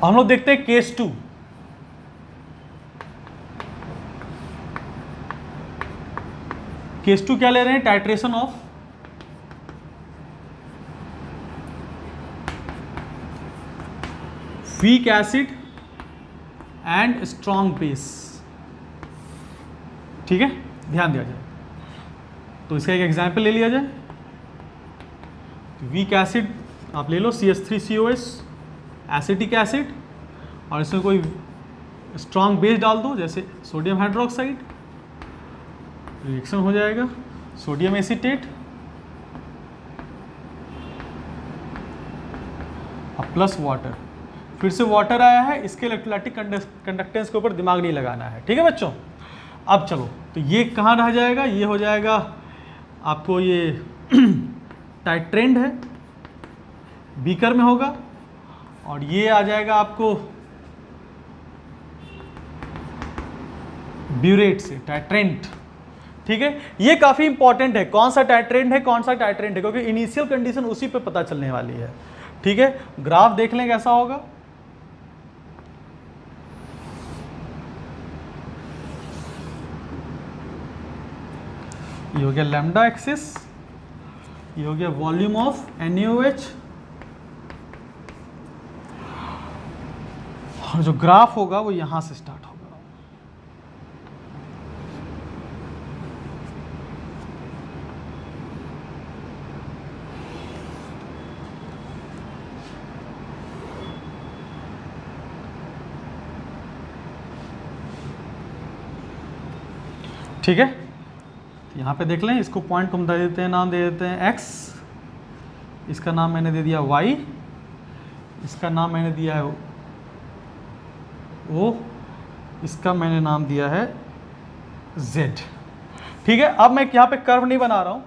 हम लोग देखते हैं केस 2। केस 2 क्या ले रहे हैं, titration of weak acid and strong base, ठीक है, ध्यान दिया जाए। तो इसका एक एग्जांपल ले लिया जाए। वीक एसिड आप ले लो CH3COS, एसिटिक एसिड, और इसमें कोई स्ट्रॉन्ग बेस डाल दो जैसे सोडियम हाइड्रोक्साइड, रिएक्शन हो जाएगा सोडियम एसीटेट प्लस वाटर, फिर से वाटर आया है, इसके इलेक्ट्रोलाइटिक कंडक्टेंस के ऊपर दिमाग नहीं लगाना है, ठीक है बच्चों। अब चलो, तो ये कहाँ रह जाएगा, ये हो जाएगा आपको, ये टाइट्रेंड है, बीकर में होगा, और ये आ जाएगा आपको ब्यूरेट से, टाइट्रेंट, ठीक है। ये काफी इंपॉर्टेंट है, कौन सा टाइट्रेंट है कौन सा टाइट्रेंट है, क्योंकि इनिशियल कंडीशन उसी पे पता चलने वाली है, ठीक है। ग्राफ देख लें कैसा होगा। ये हो गया लैम्डा एक्सिस, ये हो गया वॉल्यूम ऑफ NaOH, और जो ग्राफ होगा वो यहां से स्टार्ट होगा। ठीक है, यहाँ पे देख लें, इसको पॉइंट को हम दे देते हैं, नाम दे देते हैं X, इसका नाम मैंने दे दिया Y, इसका नाम मैंने दिया है O, इसका मैंने नाम दिया है Z, ठीक है। अब मैं यहाँ पे कर्व नहीं बना रहा हूँ,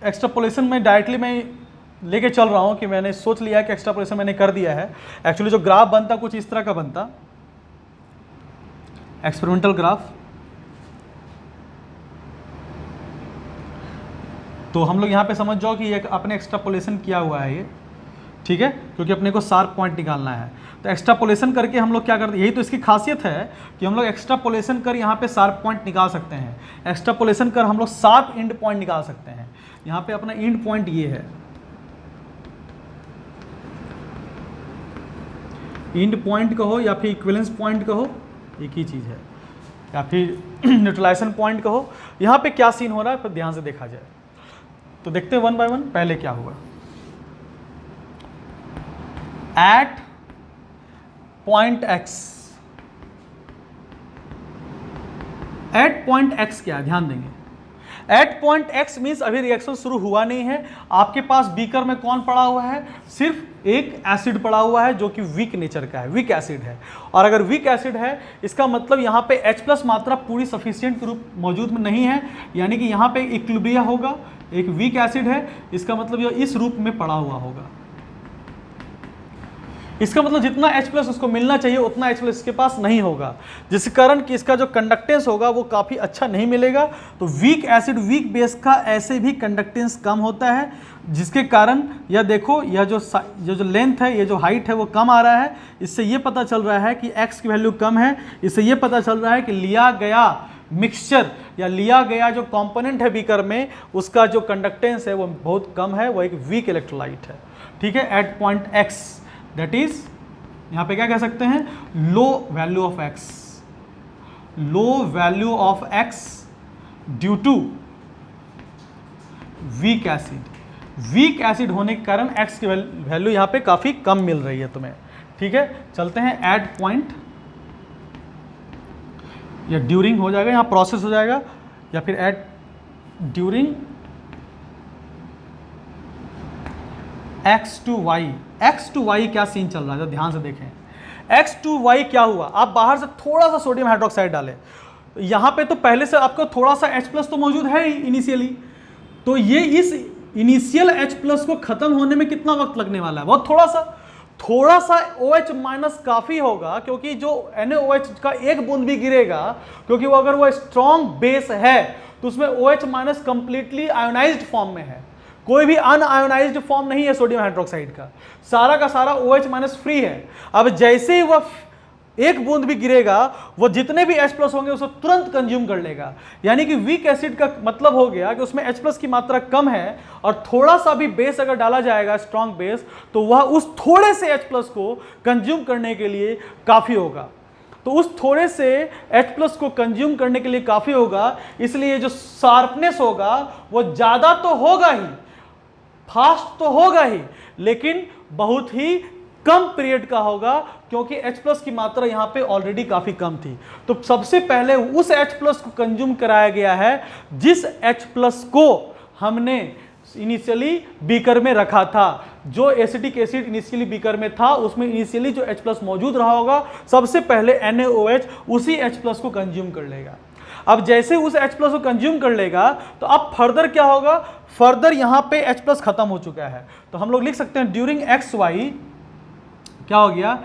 एक्सट्रापोलेशन में डायरेक्टली मैं लेके चल रहा हूँ कि मैंने सोच लिया कि एक्सट्रापोलेशन मैंने कर दिया है। एक्चुअली जो ग्राफ बनता कुछ इस तरह का बनता, एक्सपेरिमेंटल ग्राफ। तो हम लोग यहाँ पे समझ जाओ कि ये अपने एक्सट्रापोलेशन किया हुआ है ये, ठीक है, क्योंकि अपने को शार्प पॉइंट निकालना है। तो एक्सट्रापोलेशन करके हम लोग क्या करते हैं, यही तो इसकी खासियत है कि हम लोग एक्सट्रापोलेशन कर यहाँ पे शार्प पॉइंट निकाल सकते हैं। एक्सट्रापोलेशन कर हम लोग शार्प एंड पॉइंट निकाल सकते हैं। यहाँ पे अपना एंड पॉइंट ये है, एंड पॉइंट कहो या फिर इक्विवेलेंस पॉइंट कहो, एक ही चीज़ है, या फिर न्यूट्रलाइजेशन पॉइंट कहो। यहाँ पे क्या सीन हो रहा है फिर ध्यान से देखा जाए। तो देखते हैं वन बाय वन। पहले क्या हुआ, at point X, at point X क्या है, ध्यान देंगे। एट पॉइंट X मीन्स अभी रिएक्शन शुरू हुआ नहीं है। आपके पास बीकर में कौन पड़ा हुआ है, सिर्फ एक एसिड पड़ा हुआ है जो कि वीक नेचर का है, वीक एसिड है। और अगर वीक एसिड है इसका मतलब यहाँ पे H+ मात्रा पूरी सफिशिएंट रूप मौजूद में नहीं है, यानी कि यहाँ पे इक्विलिब्रियम होगा, एक वीक एसिड है, इसका मतलब यह इस रूप में पड़ा हुआ होगा। इसका मतलब जितना H+ उसको मिलना चाहिए उतना H+ इसके पास नहीं होगा, जिस कारण कि इसका जो कंडक्टेंस होगा वो काफ़ी अच्छा नहीं मिलेगा। तो वीक एसिड वीक बेस का ऐसे भी कंडक्टेंस कम होता है, जिसके कारण यह देखो यह जो लेंथ है, ये जो हाइट है वो कम आ रहा है। इससे ये पता चल रहा है कि X की वैल्यू कम है। इससे ये पता चल रहा है कि लिया गया मिक्सचर या लिया गया जो कंपोनेंट है बीकर में उसका जो कंडक्टेंस है वो बहुत कम है, वो एक वीक इलेक्ट्रोलाइट है, ठीक है। At point X that is यहाँ पे क्या कह सकते हैं, low value of X, low value of X due to weak acid. Weak acid होने के कारण एक्स की वैल्यू यहां पे काफी कम मिल रही है तुम्हें। ठीक है, चलते हैं एट पॉइंट, या ड्यूरिंग हो जाएगा, यहां प्रोसेस हो जाएगा, या फिर at during X to Y. X to Y क्या सीन चल रहा है, ध्यान से देखें। एक्स टू वाई क्या हुआ, आप बाहर से थोड़ा सा सोडियम हाइड्रोक्साइड डालें, यहां पे तो पहले से आपको थोड़ा सा H+ तो मौजूद है ही इनिशियली, तो ये इस इनिशियल H+ को खत्म होने में कितना वक्त लगने वाला है, बहुत थोड़ा सा OH- काफी होगा, क्योंकि जो NaOH का एक बूंद भी गिरेगा, क्योंकि वो अगर वो स्ट्रॉन्ग बेस है तो उसमें OH- कंप्लीटली आयोनाइज्ड फॉर्म में है, कोई भी अनआयोनाइज्ड फॉर्म नहीं है सोडियम हाइड्रोक्साइड का सारा OH- फ्री है। अब जैसे ही वह एक बूंद भी गिरेगा, वो जितने भी H+ होंगे उसको तुरंत कंज्यूम कर लेगा। यानी कि वीक एसिड का मतलब हो गया कि उसमें H+ की मात्रा कम है, और थोड़ा सा भी बेस अगर डाला जाएगा, स्ट्रॉन्ग बेस, तो वह उस थोड़े से H+ को कंज्यूम करने के लिए काफी होगा। तो उस थोड़े से H+ को कंज्यूम करने के लिए काफी होगा, इसलिए जो शार्पनेस होगा वो ज्यादा तो होगा ही, फास्ट तो होगा ही, लेकिन बहुत ही कम पीरियड का होगा, क्योंकि H+ की मात्रा यहां पे ऑलरेडी काफी कम थी। तो सबसे पहले उस H+ को कंज्यूम कराया गया है जिस H+ को हमने इनिशियली बीकर में रखा था। जो एसिटिक एसिड इनिशियली बीकर में था, उसमें इनिशियली जो H+ मौजूद रहा होगा, सबसे पहले NaOH उसी H+ को कंज्यूम कर लेगा। अब जैसे उस H+ को कंज्यूम कर लेगा, तो अब फर्दर क्या होगा, फर्दर यहां पे H+ खत्म हो चुका है, तो हम लोग लिख सकते हैं ड्यूरिंग XY क्या हो गया,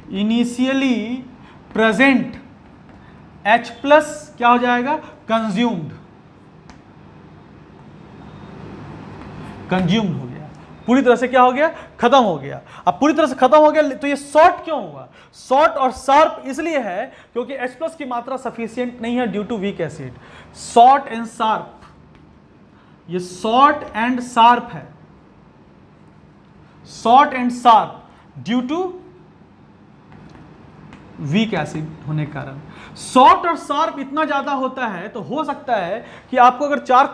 इनिशियली प्रेजेंट H+ क्या हो जाएगा, कंज्यूम्ड हो गया, पूरी तरह से क्या हो गया, खत्म हो गया। अब पूरी तरह से खत्म हो गया, तो ये शॉर्ट क्यों हुआ, शॉर्ट और शार्प इसलिए है क्योंकि H+ की मात्रा सफिशिएंट नहीं है due to weak acid. Short and sharp, ये शॉर्ट एंड शार्प है, short and sharp due to weak acid होने के कारण। शॉर्ट और शार्प इतना ज्यादा होता है, तो हो सकता है कि आपको अगर चार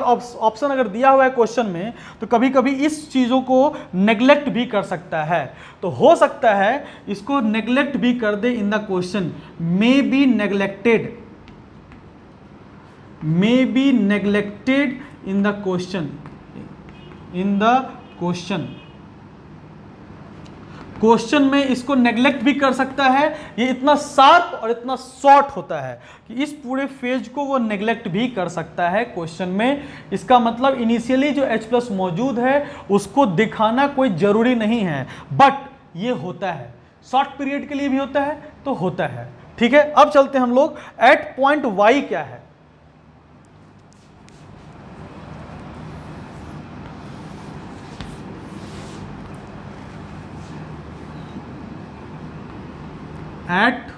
ऑप्शन अगर दिया हुआ है क्वेश्चन में, तो कभी कभी इस चीजों को नेग्लेक्ट भी कर सकता है। तो हो सकता है इसको नेग्लेक्ट भी कर दे in the question, may be neglected in the question में इसको नेग्लेक्ट भी कर सकता है। ये इतना शार्प और इतना शॉर्ट होता है कि इस पूरे फेज को वो नेग्लेक्ट भी कर सकता है क्वेश्चन में। इसका मतलब इनिशियली जो H+ मौजूद है उसको दिखाना कोई जरूरी नहीं है, बट ये होता है, शॉर्ट पीरियड के लिए भी होता है, तो होता है। ठीक है, अब चलते हैं हम लोग एट पॉइंट Y क्या है। एट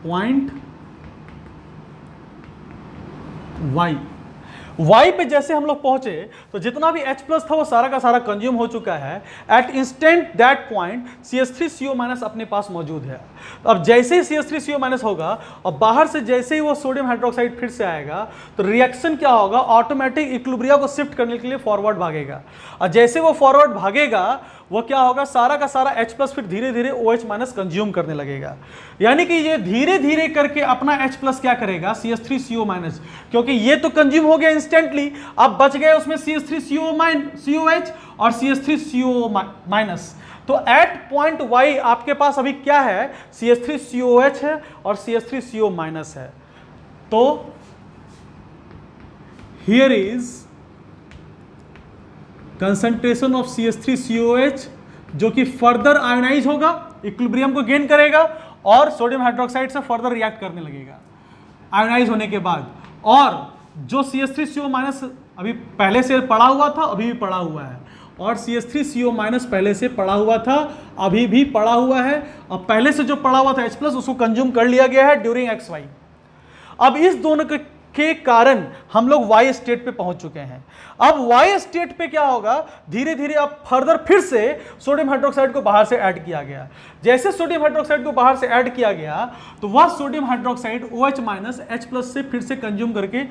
पॉइंट Y पे जैसे हम लोग पहुंचे, तो जितना भी H+ था वो सारा का सारा कंज्यूम हो चुका है। At instant that point CH3CO- अपने पास मौजूद है। अब जैसे ही CH3CO- होगा और बाहर से जैसे ही वो सोडियम हाइड्रोक्साइड फिर से आएगा, तो रिएक्शन क्या होगा, ऑटोमेटिक इक्विलिब्रिया को शिफ्ट करने के लिए फॉरवर्ड भागेगा, और जैसे वो फॉरवर्ड भागेगा, वो क्या होगा, सारा का सारा H+ फिर धीरे धीरे OH- कंज्यूम करने लगेगा। यानी कि ये धीरे धीरे करके अपना H+ क्या करेगा, CH3CO-, क्योंकि ये तो कंज्यूम हो गया इंस्टेंटली, अब बच गए उसमें CH3COH और CH3CO-। तो एट पॉइंट Y आपके पास अभी क्या है, CH3COH है और CH3CO- है। तो here is concentration of CH3COH, जो कि फर्दर आयोनाइज होगा, इक्विलिब्रियम को गेन करेगा और सोडियम हाइड्रोक्साइड से फर्दर रिएक्ट करने लगेगा आयोनाइज होने के बाद। और जो CH3CO- अभी पहले से पड़ा हुआ था, अभी भी पड़ा हुआ है, और CH3CO- पहले से पड़ा हुआ था, अभी भी पड़ा हुआ है, और पहले से जो पड़ा हुआ था H+ उसको कंज्यूम कर लिया गया है ड्यूरिंग XY। अब इस दोनों के के कारण हम लोग y स्टेट पे पहुंच चुके हैं। अब y स्टेट पे क्या होगा, धीरे धीरे अब फर्दर फिर से सोडियम हाइड्रोक्साइड को बाहर से ऐड किया गया। जैसे सोडियम हाइड्रोक्साइड को बाहर से ऐड किया गया तो वह sodium hydroxide OH minus H+ से फिर से कंज्यूम करके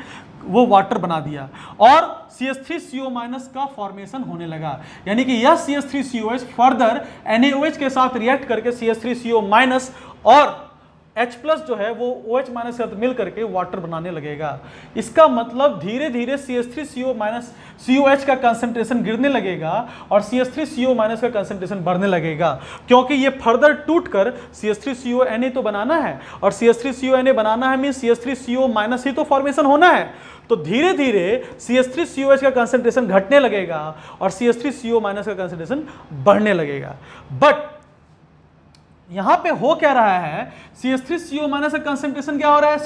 वो वाटर बना दिया और CH3CO- का फॉर्मेशन होने लगा। यानी कि यह CH3COH फर्दर NaOH के साथ रिएक्ट करके CH3CO- और H+ जो है वो OH- के साथ मिल करके वाटर बनाने लगेगा। इसका मतलब धीरे धीरे CH3CO- का कंसंट्रेशन गिरने लगेगा और CH3CO- का कंसंट्रेशन बढ़ने लगेगा, क्योंकि ये फर्दर टूट कर CH3CONa तो बनाना है और CH3CONa बनाना है मींस CH3CO- ही तो फॉर्मेशन होना है। तो धीरे धीरे CH3COH का कंसंट्रेशन घटने लगेगा और CH3CO- का कंसंट्रेशन बढ़ने लगेगा। बट यहां पे हो क्या रहा है, CH3CO- का कंसंट्रेशन क्या हो रहा है,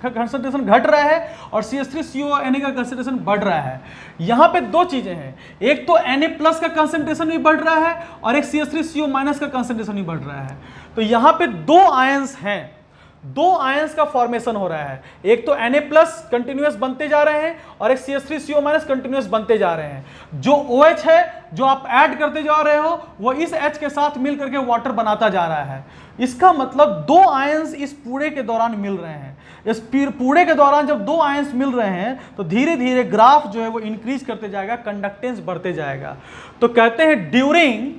कंसंट्रेशन घट रहा है और CH3CONa का कंसंट्रेशन बढ़ रहा है। यहां पे दो चीजें हैं, एक तो Na+ का कंसंट्रेशन भी बढ़ रहा है और एक CH3CO- का कंसंट्रेशन भी बढ़ रहा है। तो यहां पे दो आयंस हैं, दो आयंस का फॉर्मेशन हो रहा है। एक तो Na+ कंटिन्यूअस बनते जा रहे हैं और एक CH3CO- कंटिन्यूअस बनते जा रहे हैं। जो OH है जो आप ऐड करते जा रहे हो वो इस H के साथ मिल करके वाटर बनाता जा रहा है। इसका मतलब दो आयंस इस पूरे के दौरान मिल रहे हैं। इस पूरे के दौरान जब दो आयंस मिल रहे हैं तो धीरे धीरे ग्राफ जो है वो इंक्रीज करते जाएगा, कंडक्टेंस बढ़ते जाएगा। तो कहते हैं ड्यूरिंग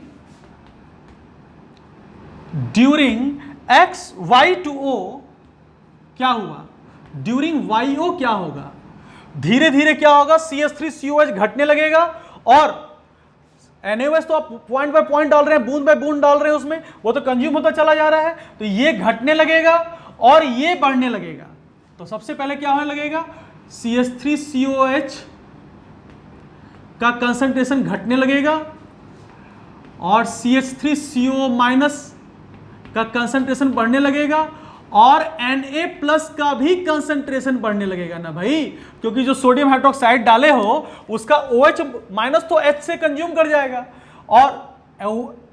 XY2O क्या हुआ, ड्यूरिंग YO क्या होगा, धीरे धीरे क्या होगा, CH3COH घटने लगेगा और NaOH तो आप पॉइंट बाय पॉइंट डाल रहे हैं, बूंद बाय बूंद डाल रहे हैं उसमें, वो तो कंज्यूम होता चला जा रहा है। तो ये घटने लगेगा और ये बढ़ने लगेगा। तो सबसे पहले क्या होने लगेगा, CH3COH का कंसंट्रेशन घटने लगेगा और CH3CO- का कंसंट्रेशन बढ़ने लगेगा और Na+ का भी कंसंट्रेशन बढ़ने लगेगा ना भाई, क्योंकि जो सोडियम हाइड्रोक्साइड डाले हो उसका OH- तो H से कंज्यूम कर जाएगा और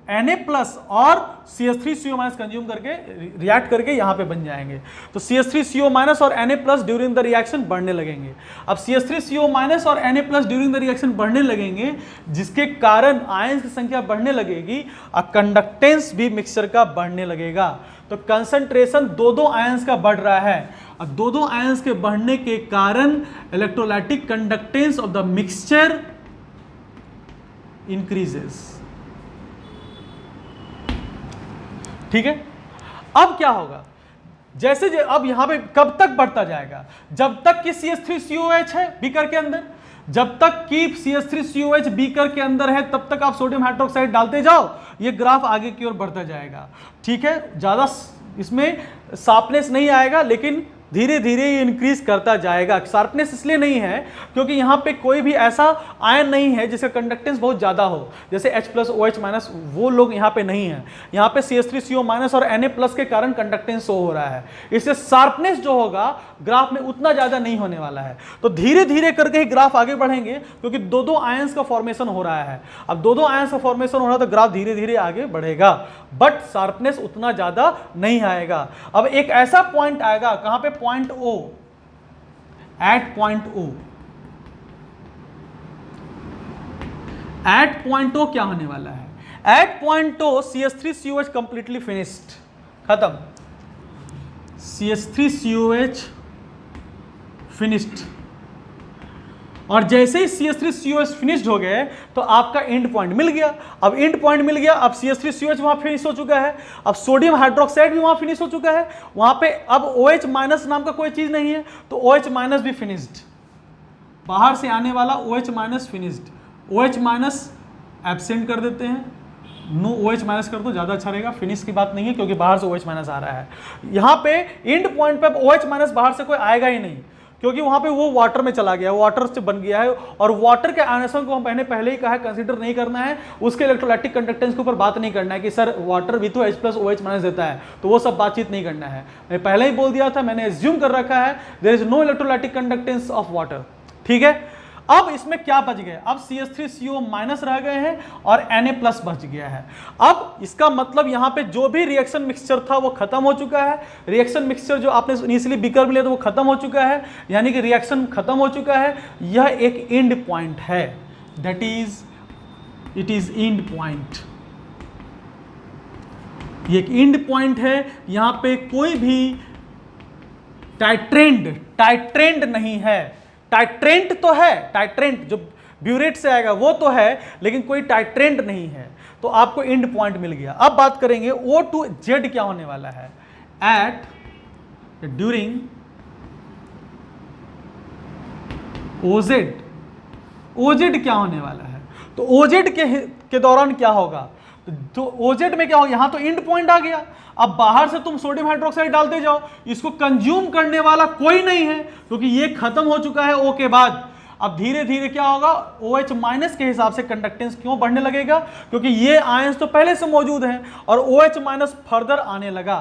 Na+ और CH3CO- कंज्यूम करके रिएक्ट करके यहां पे बन जाएंगे। तो CH3CO- और Na+ ड्यूरिंग द रिएक्शन बढ़ने लगेंगे। अब CH3CO- और Na+ ड्यूरिंग द रिएक्शन बढ़ने लगेंगे, जिसके कारण आयंस की संख्या बढ़ने लगेगी और कंडक्टेंस भी मिक्सचर का बढ़ने लगेगा। तो कंसंट्रेशन दो आयंस का बढ़ रहा है और दो आयंस के बढ़ने के कारण electrolytic conductance of the mixture increases. ठीक है, अब क्या होगा, जैसे अब यहां पे कब तक बढ़ता जाएगा, जब तक कि CH3COH है बीकर के अंदर, जब तक कि CH3COH बीकर के अंदर है तब तक आप सोडियम हाइड्रोक्साइड डालते जाओ, ये ग्राफ आगे की ओर बढ़ता जाएगा। ठीक है, ज्यादा इसमें शार्पनेस नहीं आएगा लेकिन धीरे धीरे ये इंक्रीज करता जाएगा। शार्पनेस इसलिए नहीं है क्योंकि यहाँ पे कोई भी ऐसा आयन नहीं है जिसका कंडक्टेंस बहुत ज़्यादा हो, जैसे H+ OH-, वो लोग यहाँ पे नहीं है। यहाँ पे CH3CO- और Na+ के कारण कंडक्टेंस शो हो रहा है, इससे शार्पनेस जो होगा ग्राफ में उतना ज़्यादा नहीं होने वाला है। तो धीरे धीरे करके ही ग्राफ आगे बढ़ेंगे क्योंकि दो आयंस का फॉर्मेशन हो रहा है। अब दो आयंस का फॉर्मेशन हो रहा है तो ग्राफ धीरे धीरे आगे बढ़ेगा, बट शार्पनेस उतना ज़्यादा नहीं आएगा। अब एक ऐसा पॉइंट आएगा, कहाँ पे, point O, at point O। At point O क्या होने वाला है, at point O CH3COH completely finished, खत्म, CH3COH फिनिश्ड। और जैसे ही CH3COH फिनिश्ड हो गए तो आपका एंड पॉइंट मिल गया। अब एंड पॉइंट मिल गया, अब CH3COH वहां फिनिश हो चुका है, अब सोडियम हाइड्रोक्साइड भी वहां फिनिश हो चुका है, वहां पे अब OH- नाम का कोई चीज नहीं है, तो OH- भी फिनिश्ड, बाहर से आने वाला OH- फिनिश्ड, OH- एब्सेंट कर देते हैं, नो OH- कर दो, ज्यादा अच्छा रहेगा, फिनिश की बात नहीं है क्योंकि बाहर से OH- आ रहा है। यहां पे एंड पॉइंट पे OH- बाहर से कोई आएगा ही नहीं क्योंकि वहां पे वो वाटर में चला गया, वाटर से बन गया है और वाटर के आयनों को हम पहले ही कहा है कंसीडर नहीं करना है, उसके इलेक्ट्रोलाइटिक कंडक्टेंस के ऊपर बात नहीं करना है कि सर वाटर भी तो H+ OH- देता है, तो वो सब बातचीत नहीं करना है। मैं पहले ही बोल दिया था, मैंने एज्यूम कर रखा है there is no electrolytic conductance of water. ठीक है, अब इसमें क्या बच गया, अब CH3CO माइनस रह गए हैं और Na प्लस बच गया है। अब इसका मतलब यहाँ पे जो भी रिएक्शन मिक्सचर था वो खत्म हो चुका है। रिएक्शन मिक्सचर जो आपने इनिशियली बीकर में लिया था वो खत्म हो चुका है, यानी कि रिएक्शन खत्म हो चुका है। यह एक एंड पॉइंट है, that is it is and point. ये एक एंड पॉइंट है, यहाँ पे कोई भी टाइट्रेंड नहीं है। टाइट्रेंट तो है, टाइट्रेंट जो ब्यूरेट से आएगा वो तो है, लेकिन कोई टाइट्रेंट नहीं है, तो आपको एंड पॉइंट मिल गया। अब बात करेंगे O2Z क्या होने वाला है। एट ड्यूरिंग OZ क्या होने वाला है, तो OZ के दौरान क्या होगा, तो OZ में क्या होगा, यहां तो एंड पॉइंट आ गया। अब बाहर से तुम सोडियम हाइड्रोक्साइड डालते जाओ, इसको कंज्यूम करने वाला कोई नहीं है क्योंकि ये खत्म हो चुका है O के बाद। अब धीरे धीरे क्या होगा, OH माइनस के हिसाब से कंडक्टेंस क्यों बढ़ने लगेगा, क्योंकि ये आयंस तो पहले से मौजूद हैं और OH माइनस फर्दर आने लगा।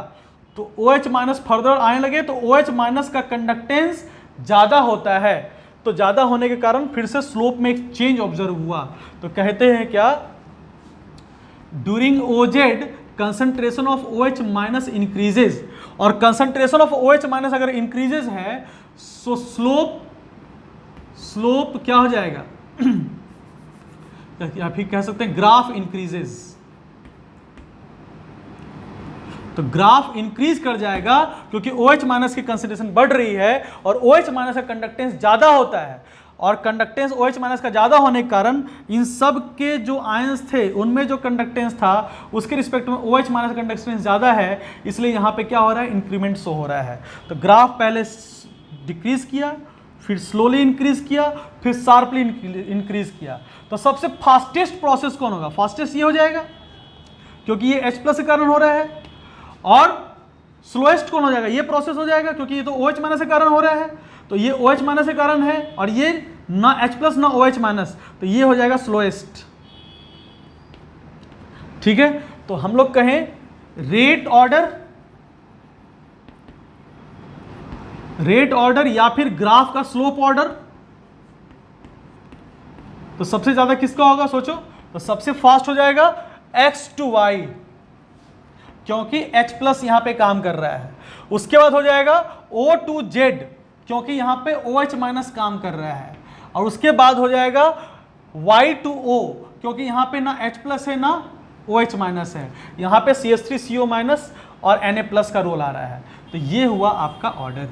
तो OH माइनस फर्दर आने लगे तो OH माइनस का कंडक्टेंस ज्यादा होता है, तो ज्यादा होने के कारण फिर से स्लोप में एक चेंज ऑब्जर्व हुआ। तो कहते हैं क्या, during OZ concentration of OH minus increases, और कंसंट्रेशन ऑफ OH माइनस अगर इंक्रीजेज है तो स्लोप क्या हो जाएगा या फिर कह सकते हैं ग्राफ इंक्रीजेज। तो ग्राफ इंक्रीज कर जाएगा क्योंकि OH माइनस की कंसंट्रेशन बढ़ रही है और OH माइनस का कंडक्टेंस ज्यादा होता है, और कंडक्टेंस OH माइनस का ज्यादा होने के कारण इन सब के जो आयंस थे उनमें जो कंडक्टेंस था उसके रिस्पेक्ट में OH माइनस का कंडक्टेंस ज्यादा है, इसलिए यहां पे क्या हो रहा है, इंक्रीमेंट शो हो रहा है। तो ग्राफ पहले डिक्रीज किया, फिर स्लोली इंक्रीज किया, फिर शार्पली इंक्रीज किया। तो सबसे फास्टेस्ट प्रोसेस कौन होगा, फास्टेस्ट ये हो जाएगा क्योंकि ये H प्लस के कारण हो रहा है, और स्लोएस्ट कौन हो जाएगा, ये प्रोसेस हो जाएगा क्योंकि ये तो OH माइनस के कारण हो रहा है, तो ये OH माइनस के कारण है, और ये ना H प्लस ना OH माइनस, तो ये हो जाएगा स्लोएस्ट। ठीक है, तो हम लोग कहें रेट ऑर्डर या फिर ग्राफ का स्लोप ऑर्डर, तो सबसे ज्यादा किसका होगा सोचो, तो सबसे फास्ट हो जाएगा X to Y क्योंकि H प्लस यहां पे काम कर रहा है। उसके बाद हो जाएगा O to Z क्योंकि यहां पे OH माइनस काम कर रहा है, और उसके बाद हो जाएगा Y to O क्योंकि यहां पे ना H प्लस है ना OH माइनस है, यहां पे CH3CO माइनस और Na प्लस का रोल आ रहा है। तो ये हुआ आपका ऑर्डर,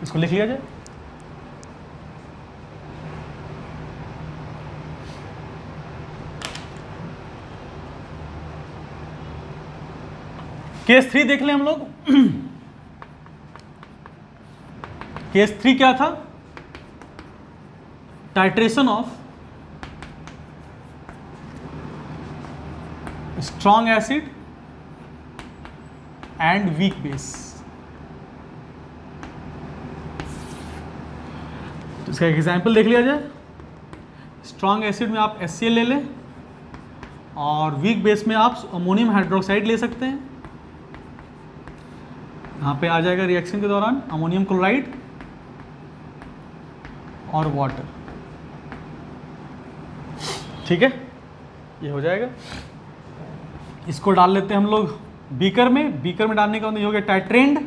इसको लिख लिया जाए। केस 3 देख लें हम लोग। केस 3 क्या था, titration of strong acid and week base. तो इसका एक एग्जाम्पल देख लिया जाए। स्ट्रॉन्ग एसिड में आप HCl ले लें और वीक बेस में आप अमोनियम हाइड्रोक्साइड ले सकते हैं। यहाँ पे आ जाएगा रिएक्शन के दौरान अमोनियम क्लोराइड और वाटर। ठीक है, ये हो जाएगा। इसको डाल लेते हैं हम लोग बीकर में। बीकर में डालने का मतलब ये हो गया टाइट्रेंड,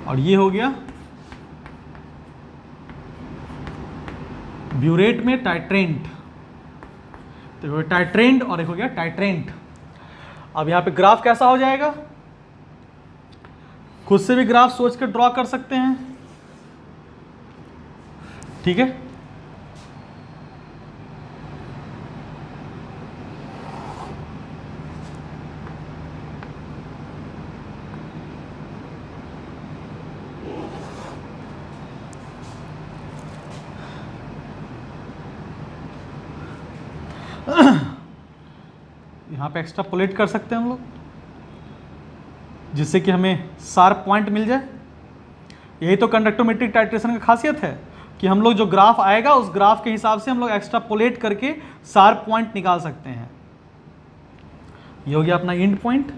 और ये हो गया ब्यूरेट में टाइट्रेंट। तो टाइट्रेंड और एक हो गया टाइट्रेंट। अब यहां पे ग्राफ कैसा हो जाएगा, खुद से भी ग्राफ सोच कर ड्रॉ कर सकते हैं। ठीक है, यहाँ पे एक्स्ट्रापोलेट कर सकते हैं हम लोग, जिससे कि हमें शार्प पॉइंट मिल जाए। यही तो कंडक्टोमेट्रिक टाइट्रेशन की खासियत है कि हम लोग जो ग्राफ आएगा उस ग्राफ के हिसाब से हम लोग एक्स्ट्रापोलेट करके शार्प पॉइंट निकाल सकते हैं। ये हो गया अपना एंड पॉइंट।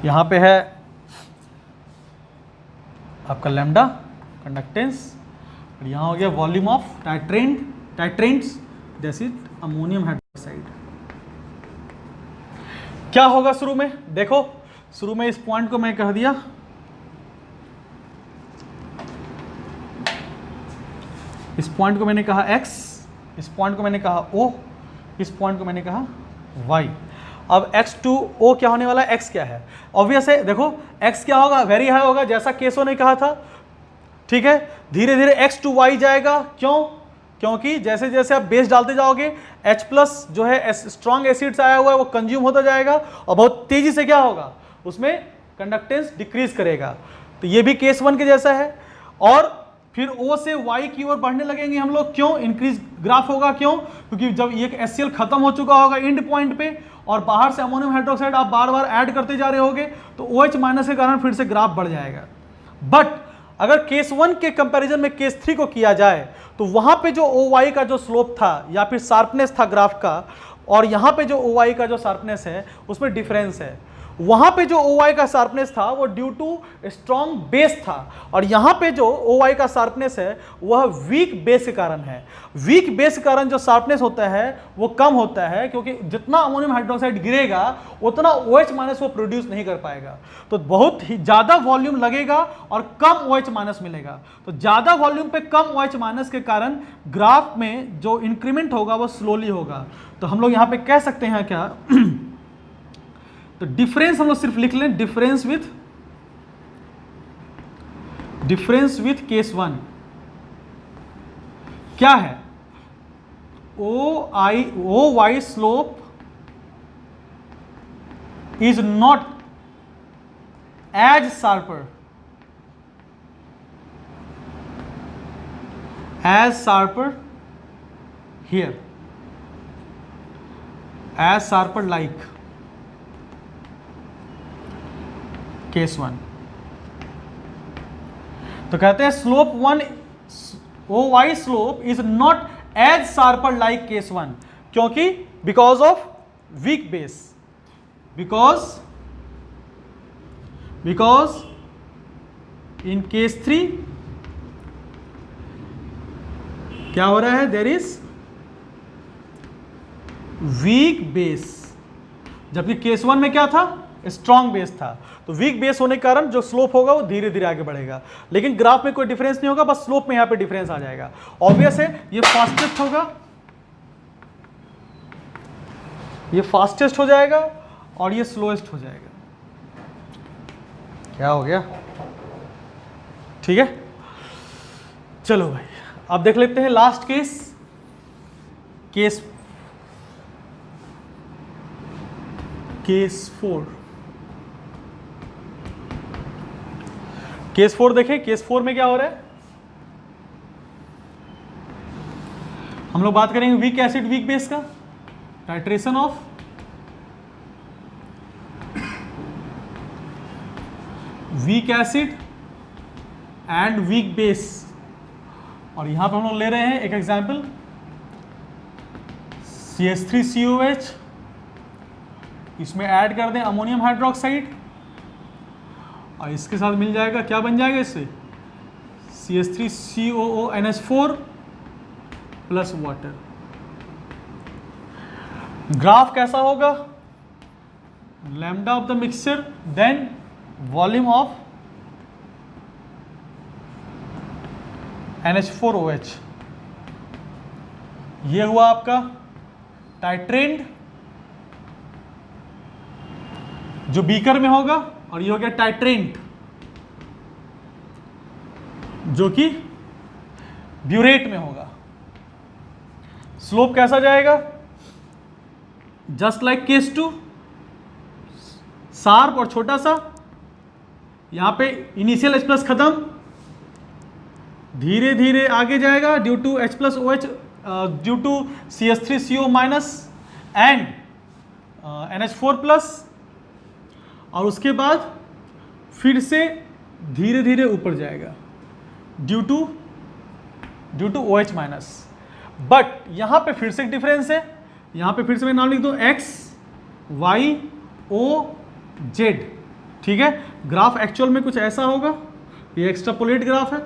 यहाँ पे है आपका लैम्डा कंडक्टेंस, और यहाँ हो गया वॉल्यूम ऑफ टाइट्रेंट्स जैसे अमोनियम हाइड्रोक्साइड। क्या होगा शुरू में, देखो शुरू में इस पॉइंट को मैं कह दिया, इस पॉइंट को मैंने कहा x, इस पॉइंट को मैंने कहा O, इस पॉइंट को मैंने कहा y। अब X2O क्या होने वाला है, x क्या है, ऑब्वियस है, देखो x क्या होगा, वेरी हाई होगा जैसा केसो ने कहा था, ठीक है। धीरे धीरे x to y जाएगा, क्यों, क्योंकि जैसे जैसे आप बेस डालते जाओगे H+ जो है स्ट्रॉन्ग एसिड से आया हुआ है वो कंज्यूम होता जाएगा और बहुत तेजी से क्या होगा उसमें कंडक्टेंस डिक्रीज करेगा। तो ये भी केस 1 के जैसा है। और फिर O से Y की ओर बढ़ने लगेंगे हम लोग, क्यों, इंक्रीज ग्राफ होगा, क्यों, क्योंकि जब ये HCl खत्म हो चुका होगा एंड पॉइंट पे और बाहर से अमोनियम हाइड्रोक्साइड आप बार बार ऐड करते जा रहे होगे तो OH- के कारण फिर से ग्राफ बढ़ जाएगा। बट अगर केस 1 के कंपैरिजन में केस 3 को किया जाए तो वहां पे जो OY का जो स्लोप था या फिर शार्पनेस था ग्राफ का, और यहां पे जो OY का जो शार्पनेस है उसमें डिफरेंस है। वहां पे जो OY का शार्पनेस था वो ड्यू टू स्ट्रॉन्ग बेस था, और यहां पे जो OY का शार्पनेस है वह वीक बेस के कारण है। वीक बेस के कारण जो शार्पनेस होता है वो कम होता है, क्योंकि जितना अमोनियम हाइड्रोक्साइड गिरेगा उतना OH- वो प्रोड्यूस नहीं कर पाएगा, तो बहुत ही ज्यादा वॉल्यूम लगेगा और कम OH- मिलेगा। तो ज्यादा वॉल्यूम पे कम OH- के कारण ग्राफ में जो इंक्रीमेंट होगा वो स्लोली होगा। तो हम लोग यहां पे कह सकते हैं क्या तो डिफरेंस हम लोग सिर्फ लिख लें, डिफरेंस विथ केस 1 क्या है, OY slope is not as sharper here, as sharper like case 1। तो कहते हैं slope 1 OY slope is not as sharper like case 1, क्योंकि because of weak base, because in case 3 क्या हो रहा है, देयर इज वीक बेस, जबकि case 1 में क्या था, स्ट्रॉन्ग बेस था। तो वीक बेस होने के कारण जो स्लोप होगा वो धीरे धीरे आगे बढ़ेगा, लेकिन ग्राफ में कोई डिफरेंस नहीं होगा, बस स्लोप में यहां पे डिफरेंस आ जाएगा। ऑब्वियस है ये फास्टेस्ट होगा, ये फास्टेस्ट हो जाएगा और ये स्लोएस्ट हो जाएगा। क्या हो गया, ठीक है। चलो भाई अब देख लेते हैं लास्ट केस 4। केस 4 देखें, केस 4 में क्या हो रहा है, हम लोग बात करेंगे वीक एसिड वीक बेस का, titration of weak acid and weak base. और यहां पर हम लोग ले रहे हैं एक एग्जांपल CH3COH, इसमें ऐड कर दें अमोनियम हाइड्रोक्साइड और इसके साथ मिल जाएगा, क्या बन जाएगा इससे, CH3COONH4 प्लस वाटर। ग्राफ कैसा होगा, lambda of the mixture then volume of NH4OH। ये हुआ आपका टाइट्रेंट जो बीकर में होगा, और ये हो गया टाइट्रेंट जो कि ब्यूरेट में होगा। स्लोप कैसा जाएगा, जस्ट लाइक केस 2, शार्प और छोटा सा, यहां पे इनिशियल H+ खत्म, धीरे धीरे आगे जाएगा due to H+OH due to CH3CO- and NH4+, और उसके बाद फिर से धीरे धीरे ऊपर जाएगा ड्यू टू OH-। बट यहां पे फिर से एक डिफरेंस है, यहां पे फिर से मैं नाम लिख दूं X Y O Z, ठीक है। ग्राफ एक्चुअल में कुछ ऐसा होगा, ये एक्सट्रापोलेट ग्राफ है,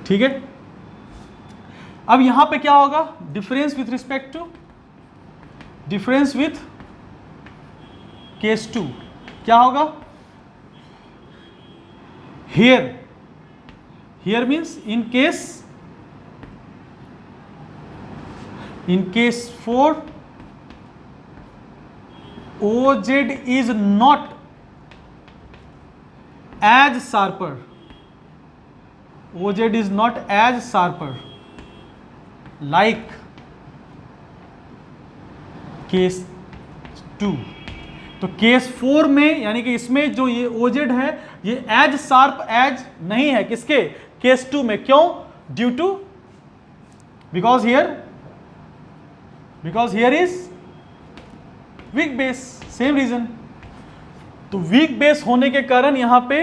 ठीक है। अब यहां पे क्या होगा, difference with respect to, difference with case 2 क्या होगा, here means in case 4 OZ is not as sharper, OZ is not as sharper like case 2। तो केस 4 में यानी कि इसमें जो ये OZ है ये एज शार्प एज नहीं है किसके, केस 2 में। क्यों, due to because here is weak base, same reason. तो वीक बेस होने के कारण यहां पे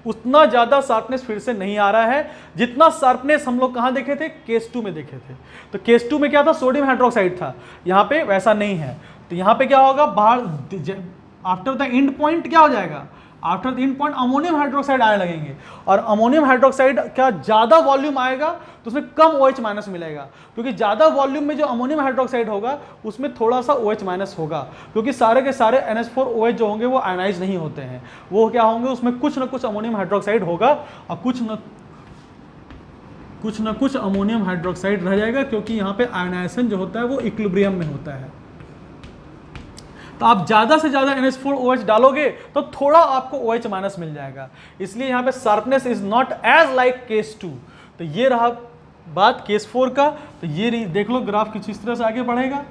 उतना ज्यादा शार्पनेस फिर से नहीं आ रहा है जितना शार्पनेस हम लोग कहां देखे थे, केस 2 में देखे थे। तो केस 2 में क्या था, सोडियम हाइड्रोक्साइड था, यहां पे वैसा नहीं है। तो यहां पे क्या होगा, बाहर आफ्टर द एंड पॉइंट क्या हो जाएगा, after the end point ammonium hydroxide आने लगेंगे, और अमोनियम हाइड्रोक्साइड क्या ज्यादा वॉल्यूम आएगा तो उसमें कम OH माइनस मिलेगा, क्योंकि ज्यादा वॉल्यूम में जो अमोनियम हाइड्रोक्साइड होगा उसमें थोड़ा सा OH माइनस होगा, क्योंकि सारे के सारे NH4OH जो होंगे वो आयनाइज नहीं होते हैं, वो क्या होंगे, उसमें कुछ ना कुछ अमोनियम हाइड्रोक्साइड होगा और कुछ ना कुछ अमोनियम हाइड्रोक्साइड रह जाएगा, क्योंकि यहाँ पे आयनाइजेशन जो होता है वो इक्विलिब्रियम में होता है। तो आप ज़्यादा से ज़्यादा NH4OH डालोगे तो थोड़ा आपको OH माइनस मिल जाएगा, इसलिए यहाँ पे sharpness is not as like case 2। तो ये रहा बात केस 4 का। तो ये देख लो ग्राफ किस इस तरह से आगे बढ़ेगा,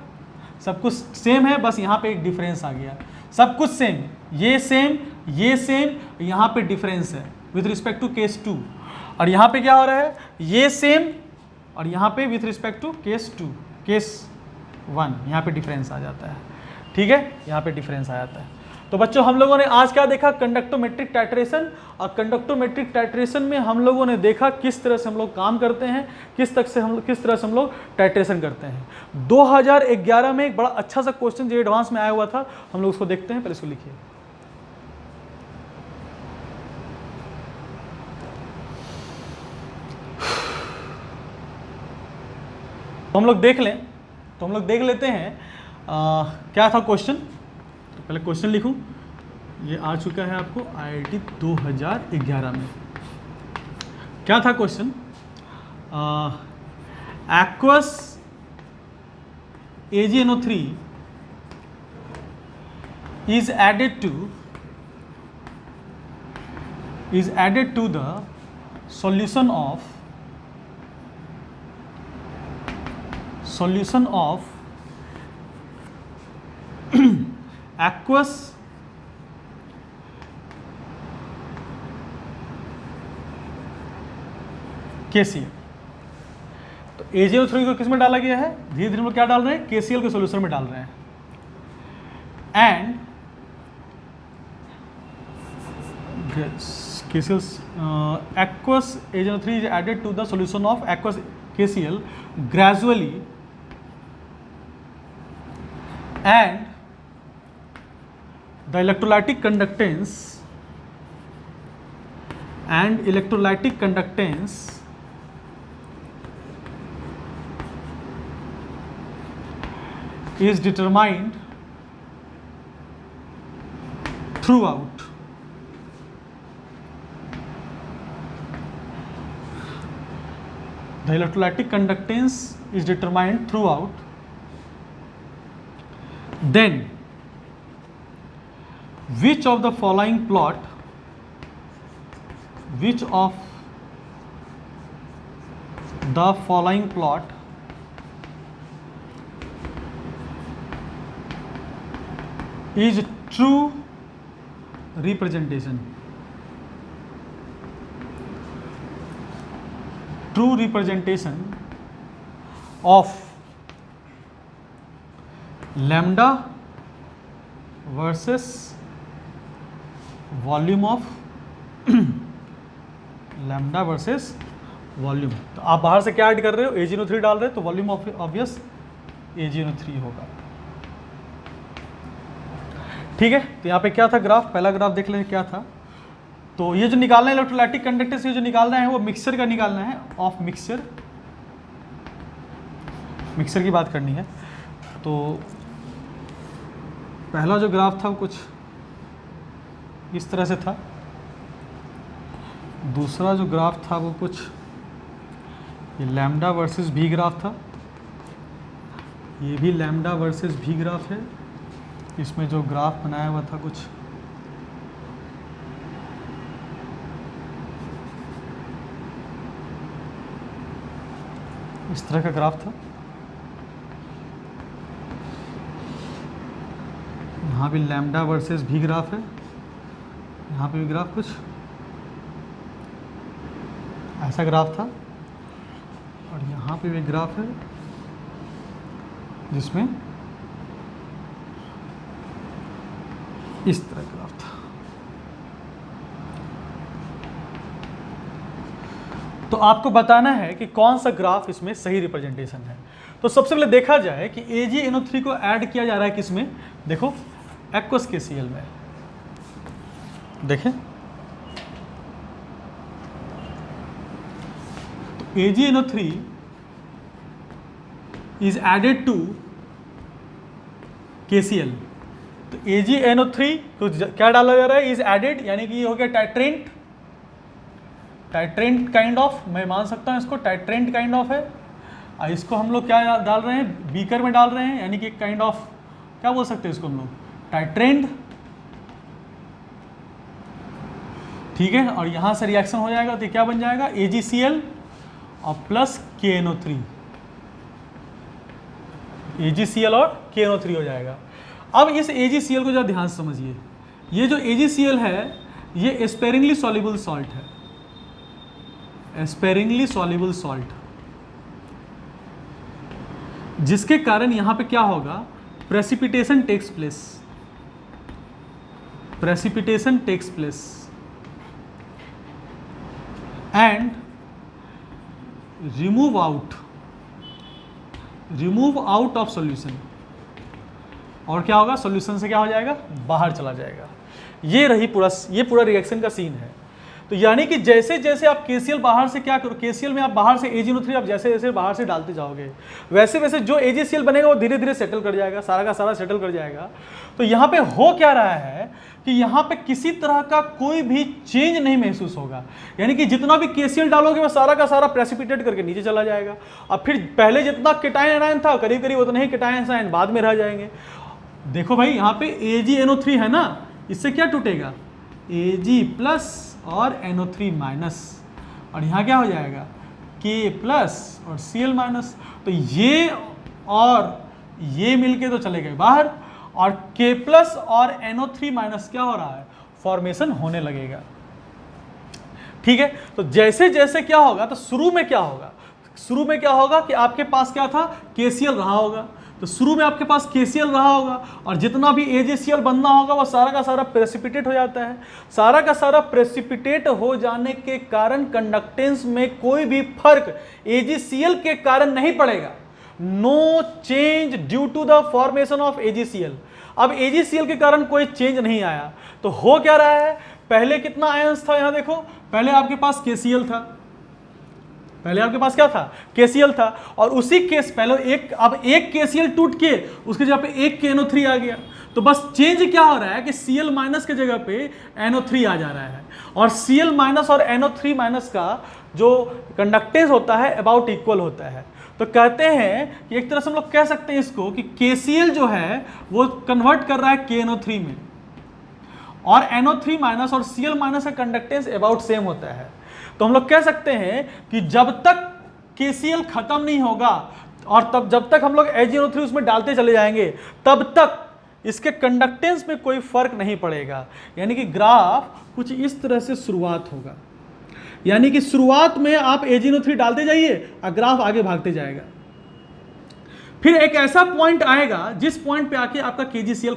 सब कुछ सेम है, बस यहाँ पे एक डिफरेंस आ गया, सब कुछ सेम, ये सेम, यहाँ पे डिफरेंस है विथ रिस्पेक्ट टू केस 2, और यहाँ पे क्या हो रहा है, ये सेम, और यहाँ पे विथ रिस्पेक्ट टू केस 1 यहाँ पे डिफरेंस आ जाता है, ठीक है, यहाँ पे डिफरेंस आ जाता है। तो बच्चों हम लोगों ने आज क्या देखा, कंडक्टोमेट्रिक टाइट्रेशन। और कंडक्टोमेट्रिक टाइट्रेशन में हम लोगों ने देखा किस तरह से हम लोग काम करते हैं, किस तरह से हम लोग टाइट्रेशन करते हैं। 2011 में एक बड़ा अच्छा सा क्वेश्चन जो एडवांस में आया हुआ था, हम लोग उसको देखते हैं, पहले इसको लिखिए। तो हम लोग देख लेते हैं क्या था क्वेश्चन। तो पहले क्वेश्चन लिखूं, ये आ चुका है आपको IIT 2011 में। क्या था question, aqueous AgNO3 is added to the solution of aqueous KCl। तो AgNO3 को किस में डाला गया है, धीरे धीरे हम लोग क्या डाल रहे हैं, KCl के सॉल्यूशन में डाल रहे हैं। And aqueous AgNO3 is added to the solution of aqueous KCl gradually, and the electrolytic conductance is determined throughout the electrolytic conductance is determined throughout, then which of the following plot is true representation of lambda versus volume of lambda versus volume. तो आप बाहर से क्या add कर रहे हो, AgNO3 डाल रहे हो, तो वॉल्यूम ऑब्वियस AgNO3 होगा, ठीक है। तो यहाँ पे क्या था ग्राफ, पहला ग्राफ देख लें क्या था। तो ये जो निकालना है इलेक्ट्रोलाइटिक कंडक्टेंस, ये जो निकालना है वो मिक्सचर का निकालना है, ऑफ मिक्सचर, मिक्सचर की बात करनी है। तो पहला जो ग्राफ था वो कुछ इस तरह से था, दूसरा जो ग्राफ था वो कुछ ये लैम्डा वर्सेस भी ग्राफ था, ये भी लैम्डा वर्सेस भी ग्राफ है। इसमें जो ग्राफ बनाया हुआ था कुछ इस तरह का ग्राफ था। यहाँ भी लैम्डा वर्सेस भी ग्राफ है, यहाँ पे भी ग्राफ कुछ ऐसा ग्राफ था, और यहाँ पे भी ग्राफ है जिसमें इस तरह ग्राफ था। तो आपको बताना है कि कौन सा ग्राफ इसमें सही रिप्रेजेंटेशन है। तो सबसे पहले देखा जाए कि AgNO3 को ऐड किया जा रहा है किसमें, देखो एक्वस KCl में, देखें तो AgNO3 is added to KCl। तो AgNO3 तो क्या डाला जा रहा है, इज एडेड, यानी कि ये हो गया टाइट्रेंट, टाइट्रेंट काइंड ऑफ, मैं मान सकता हूँ इसको टाइट्रेंट काइंड ऑफ है। और इसको हम लोग क्या डाल रहे हैं, बीकर में डाल रहे हैं, यानी कि काइंड ऑफ क्या बोल सकते हैं इसको हम लोग, टाइट्रेंट, ठीक है। और यहाँ से रिएक्शन हो जाएगा तो क्या बन जाएगा, AgCl और प्लस KNO3, AgCl और KNO3 हो जाएगा। अब इस AgCl को जरा ध्यान से समझिए, ये जो AgCl है ये स्पेरिंगली सॉल्युबल सॉल्ट है, स्पेरिंगली सॉल्युबल सॉल्ट, जिसके कारण यहां पे क्या होगा, precipitation takes place, precipitation takes place and remove out of solution. और क्या होगा, सॉल्यूशन से क्या हो जाएगा, बाहर चला जाएगा। ये पूरा रिएक्शन का सीन है। तो यानी कि जैसे जैसे आप KCl बाहर से क्या करो, KCl में आप बाहर से AgNO3 आप जैसे जैसे बाहर से डालते जाओगे, वैसे वैसे जो AgCl बनेगा वो धीरे धीरे सेटल कर जाएगा, सारा का सारा सेटल कर जाएगा। तो यहाँ पे हो क्या रहा है कि यहाँ पे किसी तरह का कोई भी चेंज नहीं महसूस होगा, यानी कि जितना भी KCl डालोगे वो सारा का सारा प्रेसिपिटेट करके नीचे चला जाएगा। अब फिर पहले जितना केटायन आयन था करीब करीब उतने ही केटायन आयन बाद में रह जाएंगे। देखो भाई यहाँ पे AgNO3 है ना, इससे क्या टूटेगा, Ag प्लस और NO3 माइनस, और यहाँ क्या हो जाएगा K प्लस और Cl माइनस। तो ये और ये मिलके तो चले गए बाहर, और K प्लस और NO3 माइनस क्या हो रहा है, फॉर्मेशन होने लगेगा, ठीक है। तो जैसे जैसे क्या होगा, तो शुरू में क्या होगा कि आपके पास क्या था, KCl रहा होगा। तो शुरू में आपके पास KCl रहा होगा, और जितना भी AgCl बनना होगा वो सारा का सारा प्रेसिपिटेट हो जाता है। सारा का सारा प्रेसिपिटेट हो जाने के कारण कंडक्टेंस में कोई भी फर्क AgCl के कारण नहीं पड़ेगा। No change due to the formation of AgCl। अब AgCl के कारण कोई चेंज नहीं आया, तो हो क्या रहा है, पहले कितना आयंस था, यहां देखो पहले आपके पास KCl था, पहले आपके पास क्या था, KCl था, और उसी केस पहले अब एक KCl टूट के उसके जगह पे एक KNO3 आ गया। तो बस चेंज क्या हो रहा है कि Cl माइनस के जगह पे NO3 आ जा रहा है, और Cl माइनस और NO3 माइनस का जो कंडक्टेंस होता है अबाउट इक्वल होता है। तो कहते हैं कि एक तरह से हम लोग कह सकते हैं इसको कि KCl जो है वो कन्वर्ट कर रहा है KNO3 में, और NO3 माइनस और Cl माइनस का कंडक्टेंस अबाउट सेम होता है। तो हम लोग कह सकते हैं कि जब तक KCl खत्म नहीं होगा और तब जब तक हम लोग AgNO3 उसमें डालते चले जाएंगे तब तक इसके कंडक्टेंस में कोई फर्क नहीं पड़ेगा। यानी कि ग्राफ कुछ इस तरह से शुरुआत होगा, यानी कि शुरुआत में आप AgNO3 डालते जाइए और ग्राफ आगे भागते जाएगा। फिर एक ऐसा पॉइंट आएगा जिस पॉइंट पे आके आपका KCl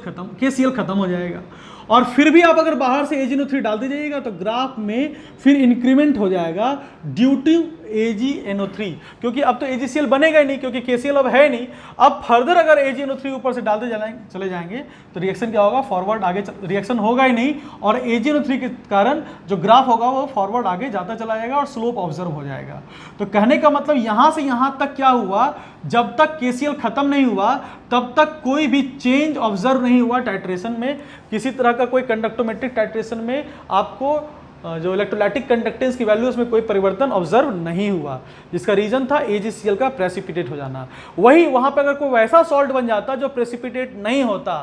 खत्म हो जाएगा, और फिर भी आप अगर बाहर से AgNO3 डालते जाइएगा तो ग्राफ में फिर इंक्रीमेंट हो जाएगा ड्यू टू AgNO3, क्योंकि अब तो AgCl बनेगा ही नहीं, क्योंकि KCl अब है नहीं। अब फर्दर अगर AgNO3 ऊपर से डालते चले जाएंगे तो रिएक्शन क्या होगा, फॉरवर्ड आगे रिएक्शन होगा ही नहीं, और AgNO3 के कारण जो ग्राफ होगा वो फॉरवर्ड आगे जाता चला जाएगा और स्लोप ऑब्जर्व हो जाएगा। तो कहने का मतलब यहाँ से यहाँ तक क्या हुआ, जब तक KCl खत्म नहीं हुआ तब तक कोई भी चेंज ऑब्जर्व नहीं हुआ टाइट्रेशन में, किसी तरह का कोई कंडक्टोमेट्रिक टाइट्रेशन में आपको जो इलेक्ट्रोलाइटिक कंडक्टेंस की वैल्यू उसमें कोई परिवर्तन ऑब्जर्व नहीं हुआ, जिसका रीजन था AgCl का प्रेसिपिटेट हो जाना। वही वहां पर अगर कोई वैसा सॉल्ट बन जाता जो प्रेसिपिटेट नहीं होता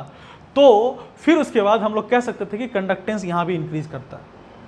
तो फिर उसके बाद हम लोग कह सकते थे कि कंडक्टेंस यहाँ भी इंक्रीज करता है,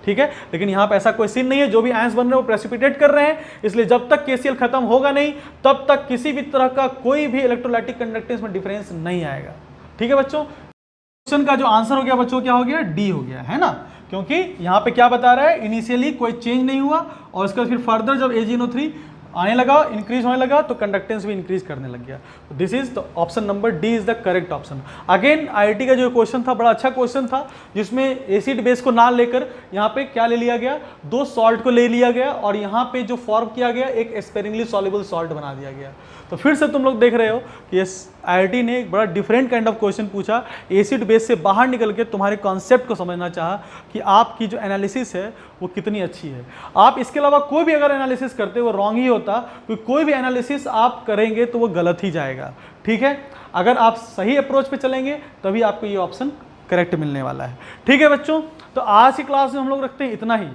ठीक है। लेकिन यहाँ पे ऐसा कोई सीन नहीं है, जो भी आयंस बन रहे हैं वो प्रेसिपिटेट कर रहे हैं, इसलिए जब तक KCl खत्म होगा नहीं तब तक किसी भी तरह का कोई भी इलेक्ट्रोलाइटिक कंडक्टेंस में डिफरेंस नहीं आएगा, ठीक है बच्चों। क्वेश्चन का जो आंसर हो गया बच्चों क्या हो गया, डी हो गया, है ना, क्योंकि यहाँ पे क्या बता रहा है, इनिशियली कोई चेंज नहीं हुआ और उसके बाद फिर फर्दर जब AgNO3 आने लगा, इंक्रीज होने लगा, तो कंडक्टेंस भी इंक्रीज करने लग गया। This is the option number D is the correct option. Again IIT का जो क्वेश्चन था बड़ा अच्छा क्वेश्चन था, जिसमें एसिड बेस को ना लेकर यहाँ पे क्या ले लिया गया, दो सॉल्ट को ले लिया गया और यहाँ पे जो फॉर्म किया गया एक स्पेरिंगली सॉल्युबल सॉल्ट बना दिया गया। तो फिर से तुम लोग देख रहे हो कि IIT ने एक बड़ा डिफरेंट काइंड ऑफ क्वेश्चन पूछा, एसिड बेस से बाहर निकल के तुम्हारे कॉन्सेप्ट को समझना चाहा कि आपकी जो एनालिसिस है वो कितनी अच्छी है। आप इसके अलावा कोई भी अगर एनालिसिस करते वो रॉन्ग ही होता, क्योंकि कोई भी एनालिसिस आप करेंगे तो वो गलत ही जाएगा, ठीक है। अगर आप सही अप्रोच पे चलेंगे तभी आपको ये ऑप्शन करेक्ट मिलने वाला है, ठीक है बच्चों। तो आज की क्लास में हम लोग रखते हैं इतना ही।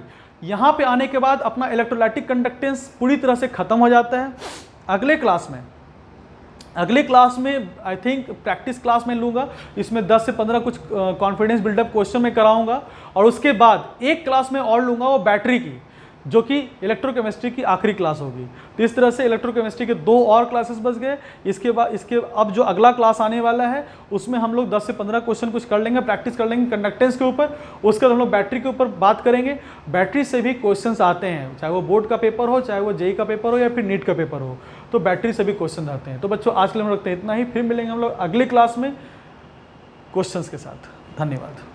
यहाँ पे आने के बाद अपना इलेक्ट्रोलाइटिक कंडक्टेंस पूरी तरह से खत्म हो जाता है। अगले क्लास में आई थिंक प्रैक्टिस क्लास में लूँगा, इसमें 10 से 15 कुछ कॉन्फिडेंस बिल्डअप क्वेश्चन में कराऊंगा, और उसके बाद एक क्लास में और लूँगा वो बैटरी की, जो कि इलेक्ट्रोकेमिस्ट्री की आखिरी क्लास होगी। तो इस तरह से इलेक्ट्रोकेमिस्ट्री के 2 और क्लासेस बच गए। इसके अब जो अगला क्लास आने वाला है उसमें हम लोग 10 से 15 क्वेश्चन कुछ कर लेंगे, प्रैक्टिस कर लेंगे कंडक्टेंस के ऊपर। उसके बाद हम लोग बैटरी के ऊपर बात करेंगे। बैटरी से भी क्वेश्चंस आते हैं, चाहे वो बोर्ड का पेपर हो, चाहे वो जेईई का पेपर हो या फिर नीट का पेपर हो, तो बैटरी से भी क्वेश्चन आते हैं। तो बच्चों आज के लिए हम रखते हैं इतना ही, फिर मिलेंगे हम लोग अगली क्लास में क्वेश्चंस के साथ। धन्यवाद।